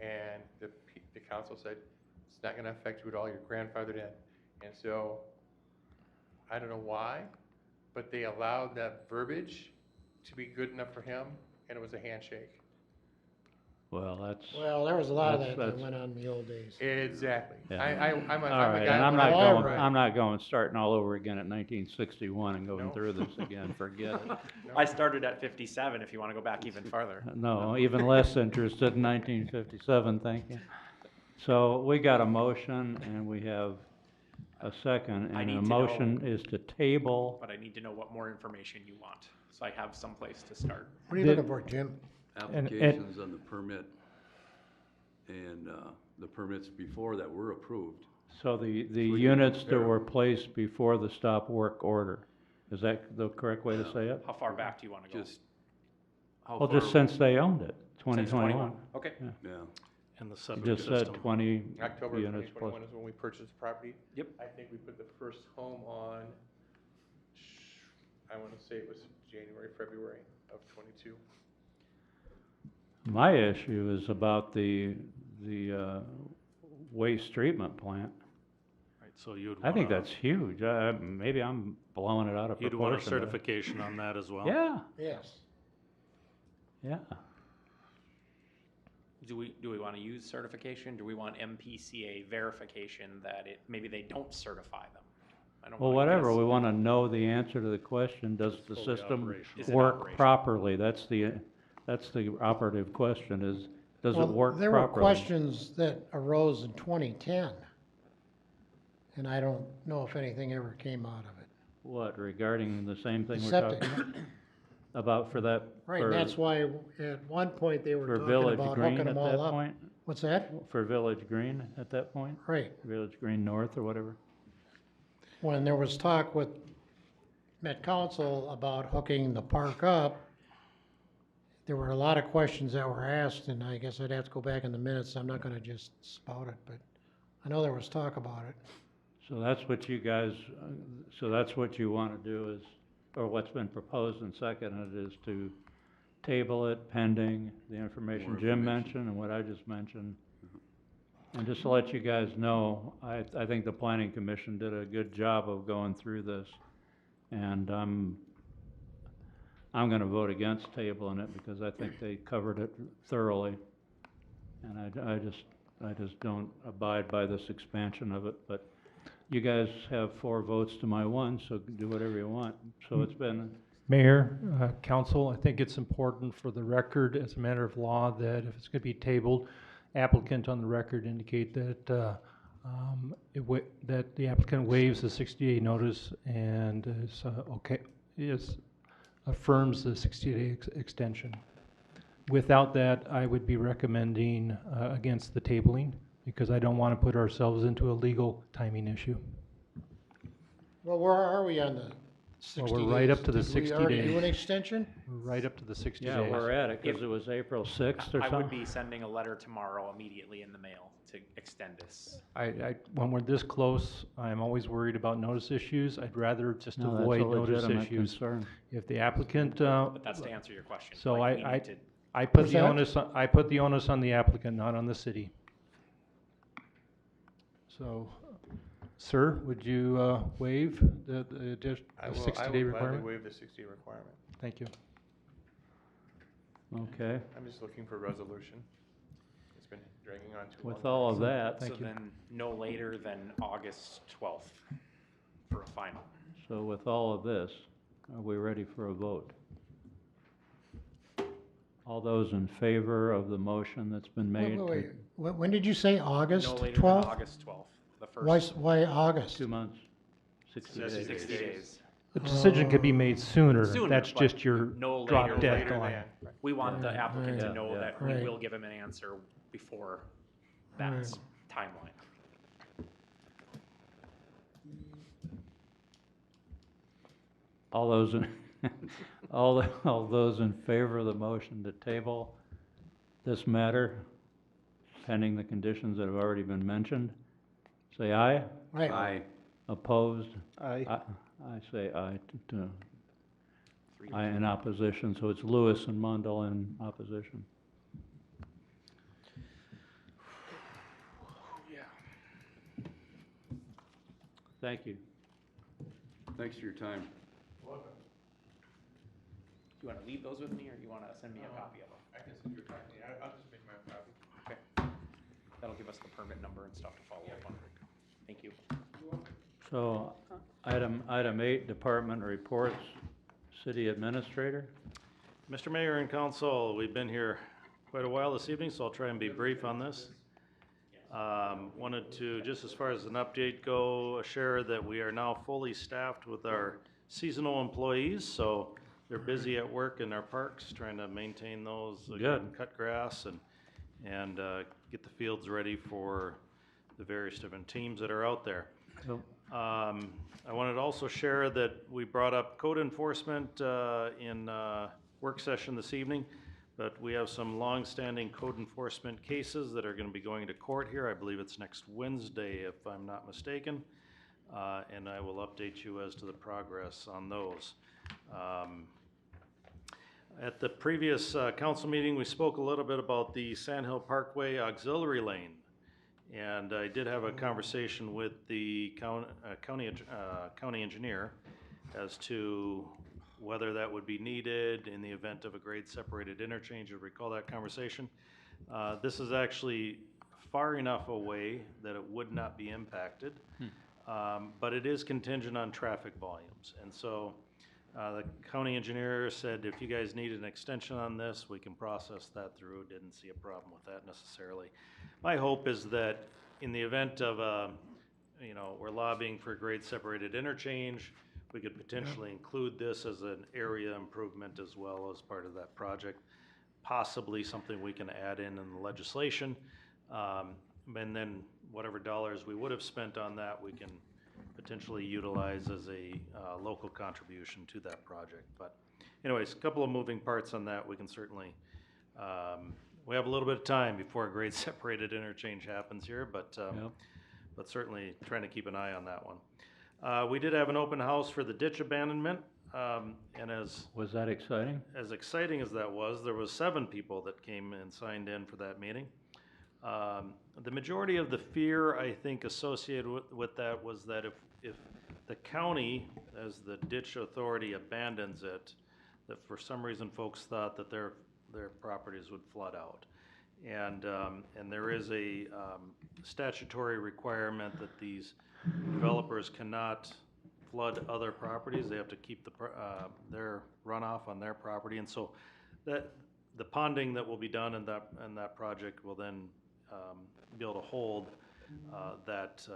S12: And the council said, it's not gonna affect you at all, you're grandfathered in. And so, I don't know why, but they allowed that verbiage to be good enough for him, and it was a handshake.
S1: Well, that's,
S8: Well, there was a lot of that that
S1: That's-
S8: went on in the old days.
S12: Exactly.
S1: Yeah.
S12: I'm a
S1: all
S12: guy.
S1: right, and I'm
S12: with
S1: not
S12: a
S8: all
S1: going,
S8: right.
S1: I'm not going, starting all over again at 1961 and going
S12: No.
S1: through this again, forget it.
S10: I started at 57, if you wanna go back even farther.
S1: No, even less interested in 1957, thank you. So we got a motion and we have a second,
S10: I
S1: and
S10: need
S1: the
S10: to know-
S1: motion is to table.
S10: But I need to know what more information you want, so I have some place to start.
S8: What are you
S7: Did-
S8: looking for, Jim?
S13: Applications on the permit and the permits before that were approved.
S1: So the
S13: we can
S1: units that
S13: compare.
S1: were placed before the stop work order, is that the correct way to say it?
S10: How far back do you wanna go?
S13: Just how
S1: Well, just
S13: far-
S1: since they owned it,
S10: Since
S1: 2021.
S10: Okay.
S13: Yeah,
S5: And the
S1: You
S5: septic
S1: just said
S5: system.
S1: 20
S12: October
S1: units
S12: 2021
S1: plus.
S12: is when we purchased the property.
S10: Yep.
S12: I think we put the first home on, I want to say it was January, February of '22.
S1: My issue is about the waste treatment plant.
S5: Right, so you'd
S1: I think
S5: wanna-
S1: that's huge. Maybe I'm blowing it out of
S5: You'd
S1: proportion.
S5: want a
S1: but-
S5: certification on that as well?
S1: Yeah,
S8: Yes.
S1: yeah.
S10: Do we wanna use certification? Do we want MPCA verification that maybe they don't certify them? I don't
S1: Well,
S10: wanna
S1: whatever,
S10: guess.
S1: we wanna know the answer to the question, does the
S5: Fully
S1: system
S5: operational.
S10: Is it
S1: work
S10: operational?
S1: properly? That's the operative question, is does it
S8: Well,
S1: work
S8: there were
S1: properly?
S8: questions that arose in 2010, and I don't know if anything ever came out of it.
S1: What, regarding the same thing we're
S8: Septic.
S1: talking about for that?
S8: Right,
S1: for-
S8: and that's why at one point they were
S1: For
S8: talking
S1: Village
S8: about
S1: Green
S8: hooking
S1: at
S8: them
S1: that
S8: all up.
S1: point?
S8: What's that?
S1: For Village Green at that point?
S8: Right,
S1: Village Green North or whatever?
S8: when there was talk with Met Council about hooking the park up, there were a lot of questions that were asked, and I guess I'd have to go back in the minutes, I'm not gonna just spout it, but I know there was talk about it.
S1: So that's what you guys, so that's what you want to do is, or what's been proposed and seconded is to table it pending the information
S13: More
S1: Jim
S13: information.
S1: mentioned and what I just mentioned. And just to let you guys know, I think the planning commission did a good job of going through this. And I'm gonna vote against tabling it because I think they covered it thoroughly. And I just don't abide by this expansion of it, but you guys have 4 votes to my 1, so do whatever you want. So it's been,
S7: Mayor, council, I think it's important for the record as a matter of law that if it's gonna be tabled, applicant on the record indicate that, that the applicant waives the 60-day notice and is, affirms the 60-day extension. Without that, I would be recommending, against the tabling, because I don't wanna put ourselves into a legal timing issue.
S8: Well, where are we on the 60 days?
S7: Well, we're right up to the
S8: Did we
S7: 60
S8: already
S7: days.
S8: do an extension?
S7: We're right up to the 60 days.
S1: yeah, we're at it, cause it was April 6th or
S10: I
S1: something.
S10: would be sending a letter tomorrow immediately in the mail to extend this.
S7: When we're this close, I'm always worried about notice issues. I'd rather just
S1: No,
S7: avoid
S1: that's a
S7: notice
S1: legitimate
S7: issues.
S1: concern.
S7: If the applicant,
S10: But that's to answer your question.
S7: So
S10: like, we
S7: I
S10: need to-
S7: I put
S8: What's
S7: the
S8: that?
S7: onus, I put the onus on the applicant, not on the city. So, sir, would you waive the just
S12: I
S7: the
S12: will
S7: 60-day
S12: gladly
S7: requirement?
S12: waive the 60 requirement.
S7: Thank you.
S1: Okay,
S12: I'm just looking for resolution. It's been dragging on too long.
S1: with all of that,
S7: Thank
S10: So
S7: you.
S10: then, no later than August 12th for a final.
S1: so with all of this, are we ready for a vote? All those in favor of the motion that's been
S8: Wait,
S1: made?
S8: wait, wait. When did you say August
S10: No later than
S8: 12th?
S10: August 12th, the
S8: Why,
S10: first
S8: why August?
S1: 2 months, 60 days.
S10: 60 days.
S7: The decision could be made sooner.
S10: Sooner,
S7: That's
S10: but
S7: just your
S10: no
S7: drop
S10: later
S7: dead
S12: Later
S7: line.
S12: than.
S10: We want the
S8: Right,
S10: applicant to
S1: right.
S10: know
S1: Yeah,
S10: that
S8: yeah.
S10: we
S8: Right.
S10: will give him an answer before that
S8: Right.
S10: timeline.
S1: All those in, all those in favor of the motion to table this matter, pending the conditions that have already been mentioned, say aye.
S8: Right,
S13: Aye.
S1: Opposed?
S3: Aye.
S1: I say aye to,
S10: Three.
S1: aye in opposition, so it's Lewis and Mundell in opposition. Thank you.
S13: Thanks for your time.
S10: Do you want to leave those with me, or you want to send me a copy of them?
S12: I can send you a copy. I'll just make my own copy.
S10: Okay. That'll give us the permit number and stuff to follow up on. Thank you.
S1: So, item 8, department reports, city administrator.
S5: Mr. Mayor and Council, we've been here quite a while this evening, so I'll try and be brief on this. Wanted to, just as far as an update go, share that we are now fully staffed with our seasonal employees, so they're busy at work in our parks, trying to maintain those.
S1: Good.
S5: Cut grass and get the fields ready for the various different teams that are out there.
S1: Yep.
S5: I wanted to also share that we brought up code enforcement in work session this evening, but we have some long-standing code enforcement cases that are going to be going to court here. I believe it's next Wednesday, if I'm not mistaken, and I will update you as to the progress on those. At the previous council meeting, we spoke a little bit about the Sand Hill Parkway auxiliary lane. And I did have a conversation with the county engineer as to whether that would be needed in the event of a grade-separated interchange. You recall that conversation? This is actually far enough away that it would not be impacted, but it is contingent on traffic volumes. And so The county engineer said if you guys need an extension on this, we can process that through. Didn't see a problem with that necessarily. My hope is that in the event of we're lobbying for a grade separated interchange, we could potentially include this as an area improvement as well as part of that project. Possibly something we can add in the legislation. And then whatever dollars we would have spent on that, we can potentially utilize as a local contribution to that project. But anyways, a couple of moving parts on that. We can certainly, we have a little bit of time before a grade separated interchange happens here, but certainly trying to keep an eye on that one. We did have an open house for the ditch abandonment. And
S1: Was that exciting?
S5: as exciting as that was, there was 7 people that came and signed in for that meeting. The majority of the fear, I think, associated with that was that if the county, as the ditch authority, abandons it, that for some reason folks thought that their properties would flood out. And there is a statutory requirement that these developers cannot flood other properties. They have to keep their runoff on their property. And so that the ponding that will be done in that project will then be able to hold that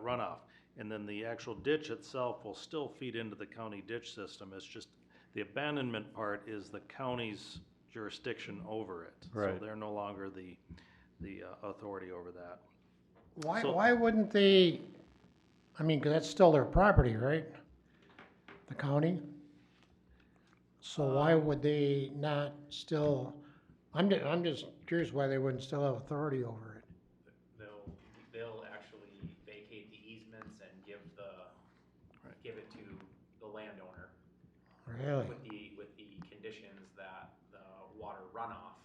S5: runoff. And then the actual ditch itself will still feed into the county ditch system. It's just the abandonment part is the county's jurisdiction over it.
S1: Right.
S5: So they're no longer the authority over that.
S8: Why wouldn't they, I mean, 'cause that's still their property, right? The county? So why would they not still, I'm just curious why they wouldn't still have authority over it.
S10: They'll actually vacate the easements and give it to the landowner.
S8: Really?
S10: With the conditions that the water runoff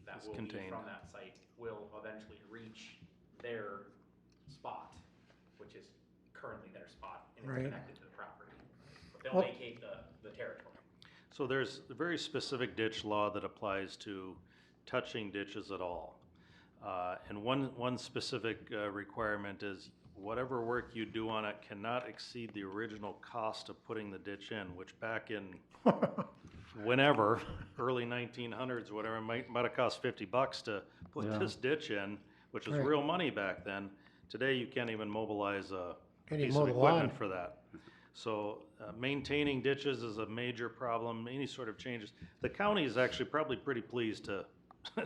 S10: that
S5: Is
S10: will
S5: contained.
S10: be from that site will eventually reach their spot, which is currently their spot and
S8: Right.
S10: it's connected to the property. But they'll
S8: Well-
S10: vacate the territory.
S5: So there's a very specific ditch law that applies to touching ditches at all. And one specific requirement is whatever work you do on it cannot exceed the original cost of putting the ditch in, which back in whenever, early 1900s, whatever, might have cost $50 to put
S1: Yeah.
S5: this ditch in, which was
S8: Right.
S5: real money back then. Today, you can't even mobilize a
S8: Can't even
S5: piece
S8: mow
S5: of
S8: the
S5: equipment
S8: lawn.
S5: for that. So maintaining ditches is a major problem, any sort of changes. The county is actually probably pretty pleased to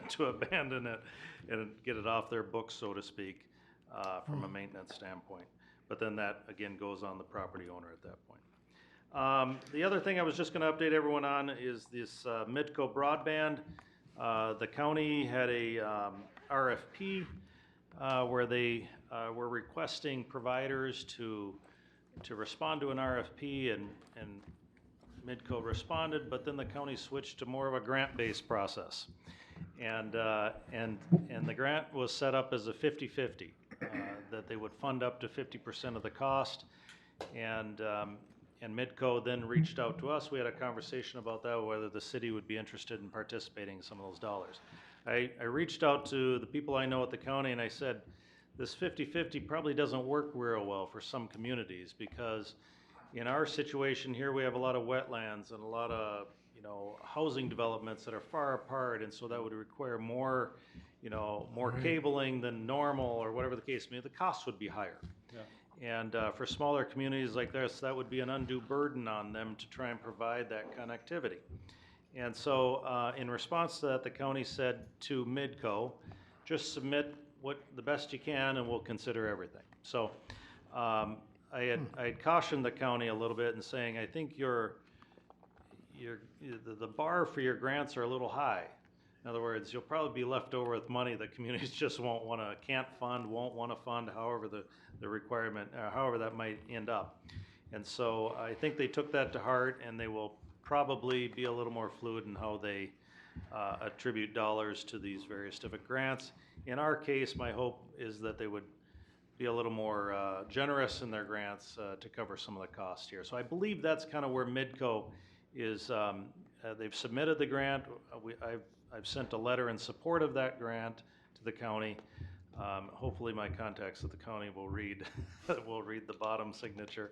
S5: to abandon it and get it off their books, so to speak, from a maintenance standpoint. But then that, again, goes on the property owner at that point. The other thing I was just gonna update everyone on is this Midco broadband. The county had a RFP where they were requesting providers to respond to an RFP, and Midco responded, but then the county switched to more of a grant-based process. And the grant was set up as a 50-50, that they would fund up to 50% of the cost. And Midco then reached out to us. We had a conversation about that, whether the city would be interested in participating in some of those dollars. I reached out to the people I know at the county and I said, this 50-50 probably doesn't work real well for some communities, because in our situation here, we have a lot of wetlands and a lot of, housing developments that are far apart, and so that would require more, more cabling than normal, or whatever the case may be. The cost would be higher. Yeah. And for smaller communities like this, that would be an undue burden on them to try and provide that connectivity. And so in response to that, the county said to Midco, just submit the best you can and we'll consider everything. So I had cautioned the county a little bit in saying, I think the bar for your grants are a little high. In other words, you'll probably be left over with money that communities just won't want to fund, however the requirement, however that might end up. And so I think they took that to heart, and they will probably be a little more fluid in how they attribute dollars to these various different grants. In our case, my hope is that they would be a little more generous in their grants to cover some of the costs here. So I believe that's kind of where Midco is. They've submitted the grant. I've sent a letter in support of that grant to the county. Hopefully my contacts at the county will read the bottom signature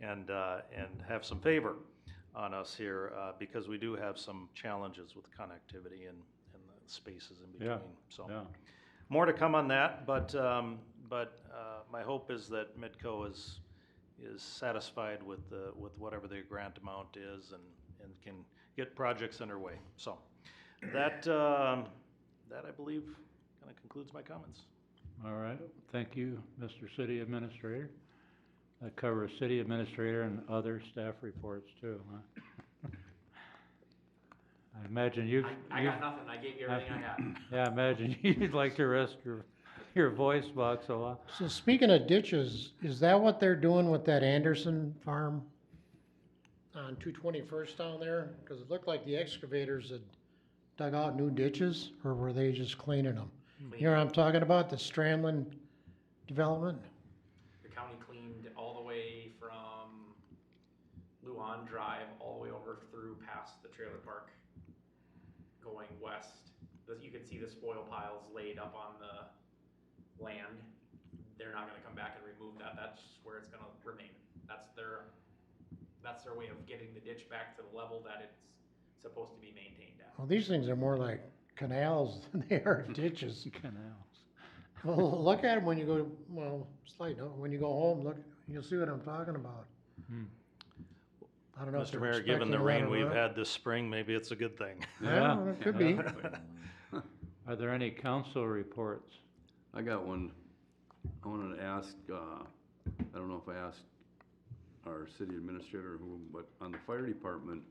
S5: and have some favor. on us here, because we do have some challenges with connectivity and the spaces in
S1: Yeah,
S5: between, so.
S1: yeah.
S5: More to come on that, but my hope is that Midco is satisfied with whatever the grant amount is and can get projects underway. So that I believe kind of concludes my comments.
S1: All right, thank you, Mr. City Administrator. That covers city administrator and other staff reports too, huh? I imagine
S10: I got nothing, I gave you everything I had.
S1: Yeah, I imagine you'd like to rest your voice box a while.
S8: So speaking of ditches, is that what they're doing with that Anderson farm on 221st down there? Because it looked like the excavators had dug out new ditches, or were they just cleaning them? You know what I'm talking about, the Strandland development?
S10: The county cleaned all the way from Luan Drive, all the way over through past the trailer park, going west. You can see the spoil piles laid up on the land. They're not gonna come back and remove that, that's where it's gonna remain. That's their way of getting the ditch back to the level that it's supposed to be maintained at.
S8: Well, these things are more like canals than they are ditches.
S1: Canals.
S8: Well, look at them when you go, well, slight note, when you go home, look, you'll see what I'm talking about.
S1: Hmm.
S8: I don't know if
S5: Mr.
S8: they're
S5: Mayor, given
S8: expecting
S5: the
S8: that
S5: rain
S8: or
S5: we've
S8: not.
S5: had this spring, maybe it's a good thing.
S1: Yeah.
S8: Well, it could be.
S1: Are there any council reports?
S13: I got one. I wanted to ask, I don't know if I asked our city administrator who, but on the fire department,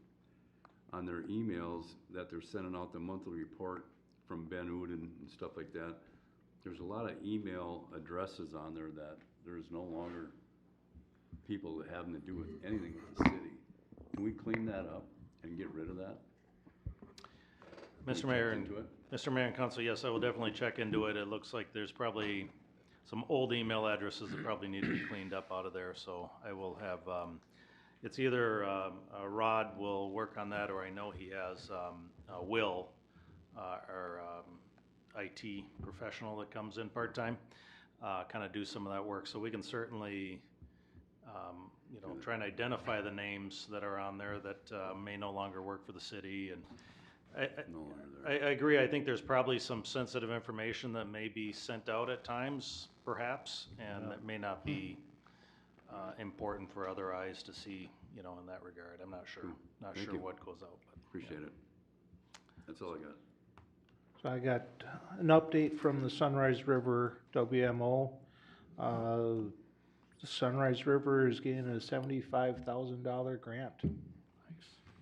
S13: on their emails that they're sending out the monthly report from Ben Uden and stuff like that, there's a lot of email addresses on there that there's no longer people having to do with anything with the city. Can we clean that up and get rid of that?
S5: Mr.
S13: Can we
S5: Mayor
S13: check
S5: and
S13: into it?
S5: Mr. Mayor and Council, yes, I will definitely check into it. It looks like there's probably some old email addresses that probably need to be cleaned up out of there, so I will have, it's either, Rod will work on that, or I know he has, Will, our, IT professional that comes in part-time, kind of do some of that work, so we can certainly, try and identify the names that are on there that, may no longer work for the city, and
S13: No longer
S5: I
S13: there.
S5: agree. I think there's probably some sensitive information that may be sent out at times, perhaps, and that may not be important for other eyes to see, in that regard. I'm not sure.
S13: Cool.
S5: Not
S13: Thank
S5: sure
S13: you.
S5: what goes out, but.
S13: Appreciate it. That's all I got.
S3: So I got an update from the Sunrise River WMO. The Sunrise River is getting a $75,000 grant.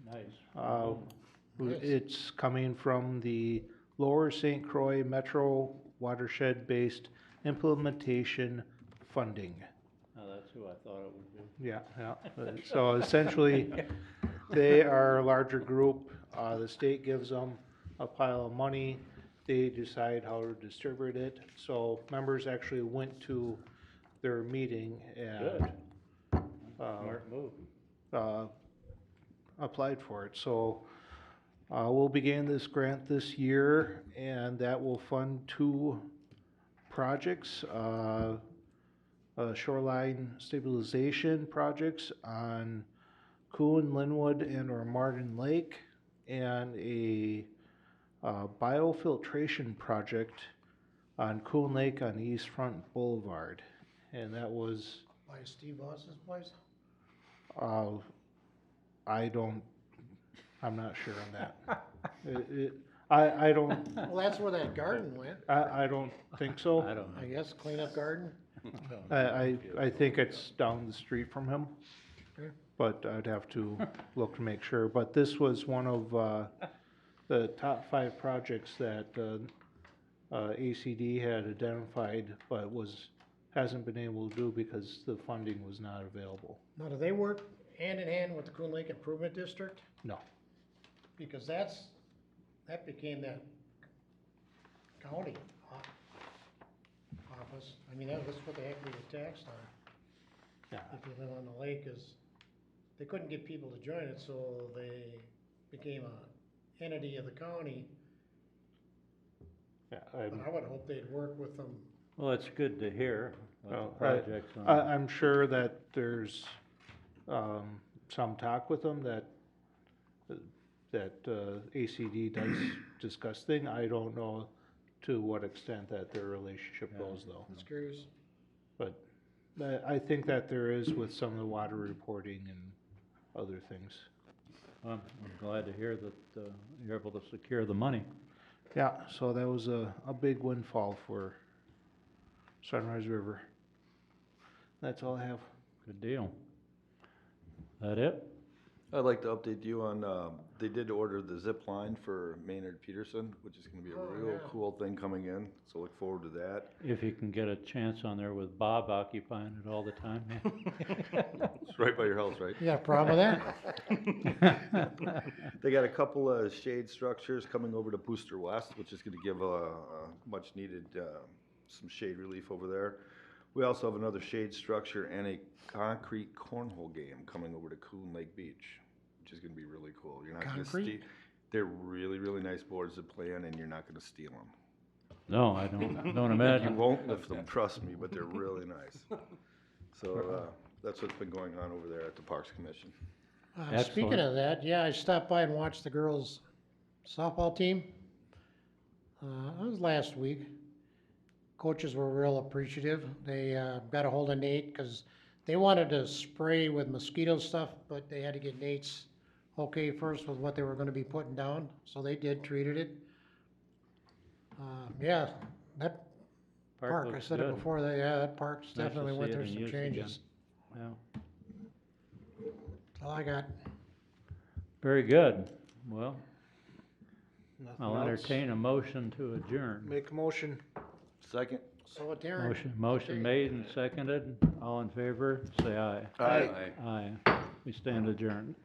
S1: Nice.
S8: Nice.
S3: It's coming from the Lower St. Croix Metro Watershed-based implementation funding.
S1: Oh, that's who I thought it would be.
S3: Yeah, yeah. So essentially, they are a larger group. The state gives them a pile of money. They decide how to distribute it. So members actually went to their meeting and
S1: Smart move.
S3: applied for it. So we'll begin this grant this year, and that will fund 2 projects. Shoreline stabilization projects on Coon, Linwood, and or Martin Lake, and a biofiltration project on Coon Lake on East Front Boulevard. And that was,
S8: By Steve Voss's place?
S3: I'm not sure on that. I don't,
S8: Well, that's where that garden went,
S3: I don't think so.
S1: I don't know.
S8: I guess, cleanup garden.
S3: I think it's down the street from him,
S8: Okay.
S3: but I'd have to look to make sure. But this was one of the top 5 projects that ACD had identified, but hasn't been able to do because the funding was not available.
S8: Now, do they work hand in hand with the Coon Lake Improvement District?
S3: No.
S8: Because that became that county office. I mean, that's what they have to be taxed on.
S3: Yeah.
S8: If you live on the lake, is, they couldn't get people to join it, so they became a entity of the county.
S3: Yeah,
S8: But I would hope they'd work with them.
S1: Well, it's good to hear what
S3: Well,
S1: the project's on.
S3: I'm sure that there's some talk with them that that ACD does discuss thing. I don't know to what extent that their relationship
S1: Yeah.
S3: goes though.
S8: Just curious.
S3: But I think that there is with some of the water reporting and other things.
S1: I'm glad to hear that, you're able to secure the money.
S3: Yeah, so that was a big windfall for Sunrise River. That's all I have.
S1: Good deal. That it?
S14: I'd like to update you on, they did order the zip line for Maynard Peterson, which is gonna be a
S8: Oh,
S14: real
S8: yeah.
S14: cool thing coming in, so look forward to that.
S1: If you can get a chance on there with Bob occupying it all the time,
S14: It's right by your house, right?
S8: You got a problem with that?
S14: They got a couple of shade structures coming over to Booster West, which is gonna give a much needed, some shade relief over there. We also have another shade structure and a concrete cornhole game coming over to Coon Lake Beach, which is gonna be really cool. You're not gonna
S8: Concrete?
S14: they're really, really nice boards to play on, and you're not gonna steal them.
S1: No, I don't
S14: You
S1: imagine.
S14: won't lift them, trust me, but they're really nice. So, that's what's been going on over there at the Parks Commission.
S8: Speaking
S1: Excellent.
S8: of that, yeah, I stopped by and watched the girls' softball team. It was last week. Coaches were real appreciative. They got a hold of Nate because they wanted to spray with mosquito stuff, but they had to get Nate's okay first with what they were gonna be putting down, so they did, treated it. Yeah, that park, I
S1: looks
S8: said it
S1: good.
S8: before, that park's
S1: Nice to
S8: definitely
S1: see
S8: went
S1: it
S8: through
S1: in
S8: some
S1: use again.
S8: changes.
S1: Yeah.
S8: That's all I got.
S1: Very good. Well,
S3: Nothing
S1: I'll
S3: else?
S1: entertain a motion to adjourn.
S3: Make a motion.
S14: Second?
S8: So it, Darren.
S1: Motion made and seconded. All in favor, say aye.
S14: Aye.
S1: Aye. We stand adjourned.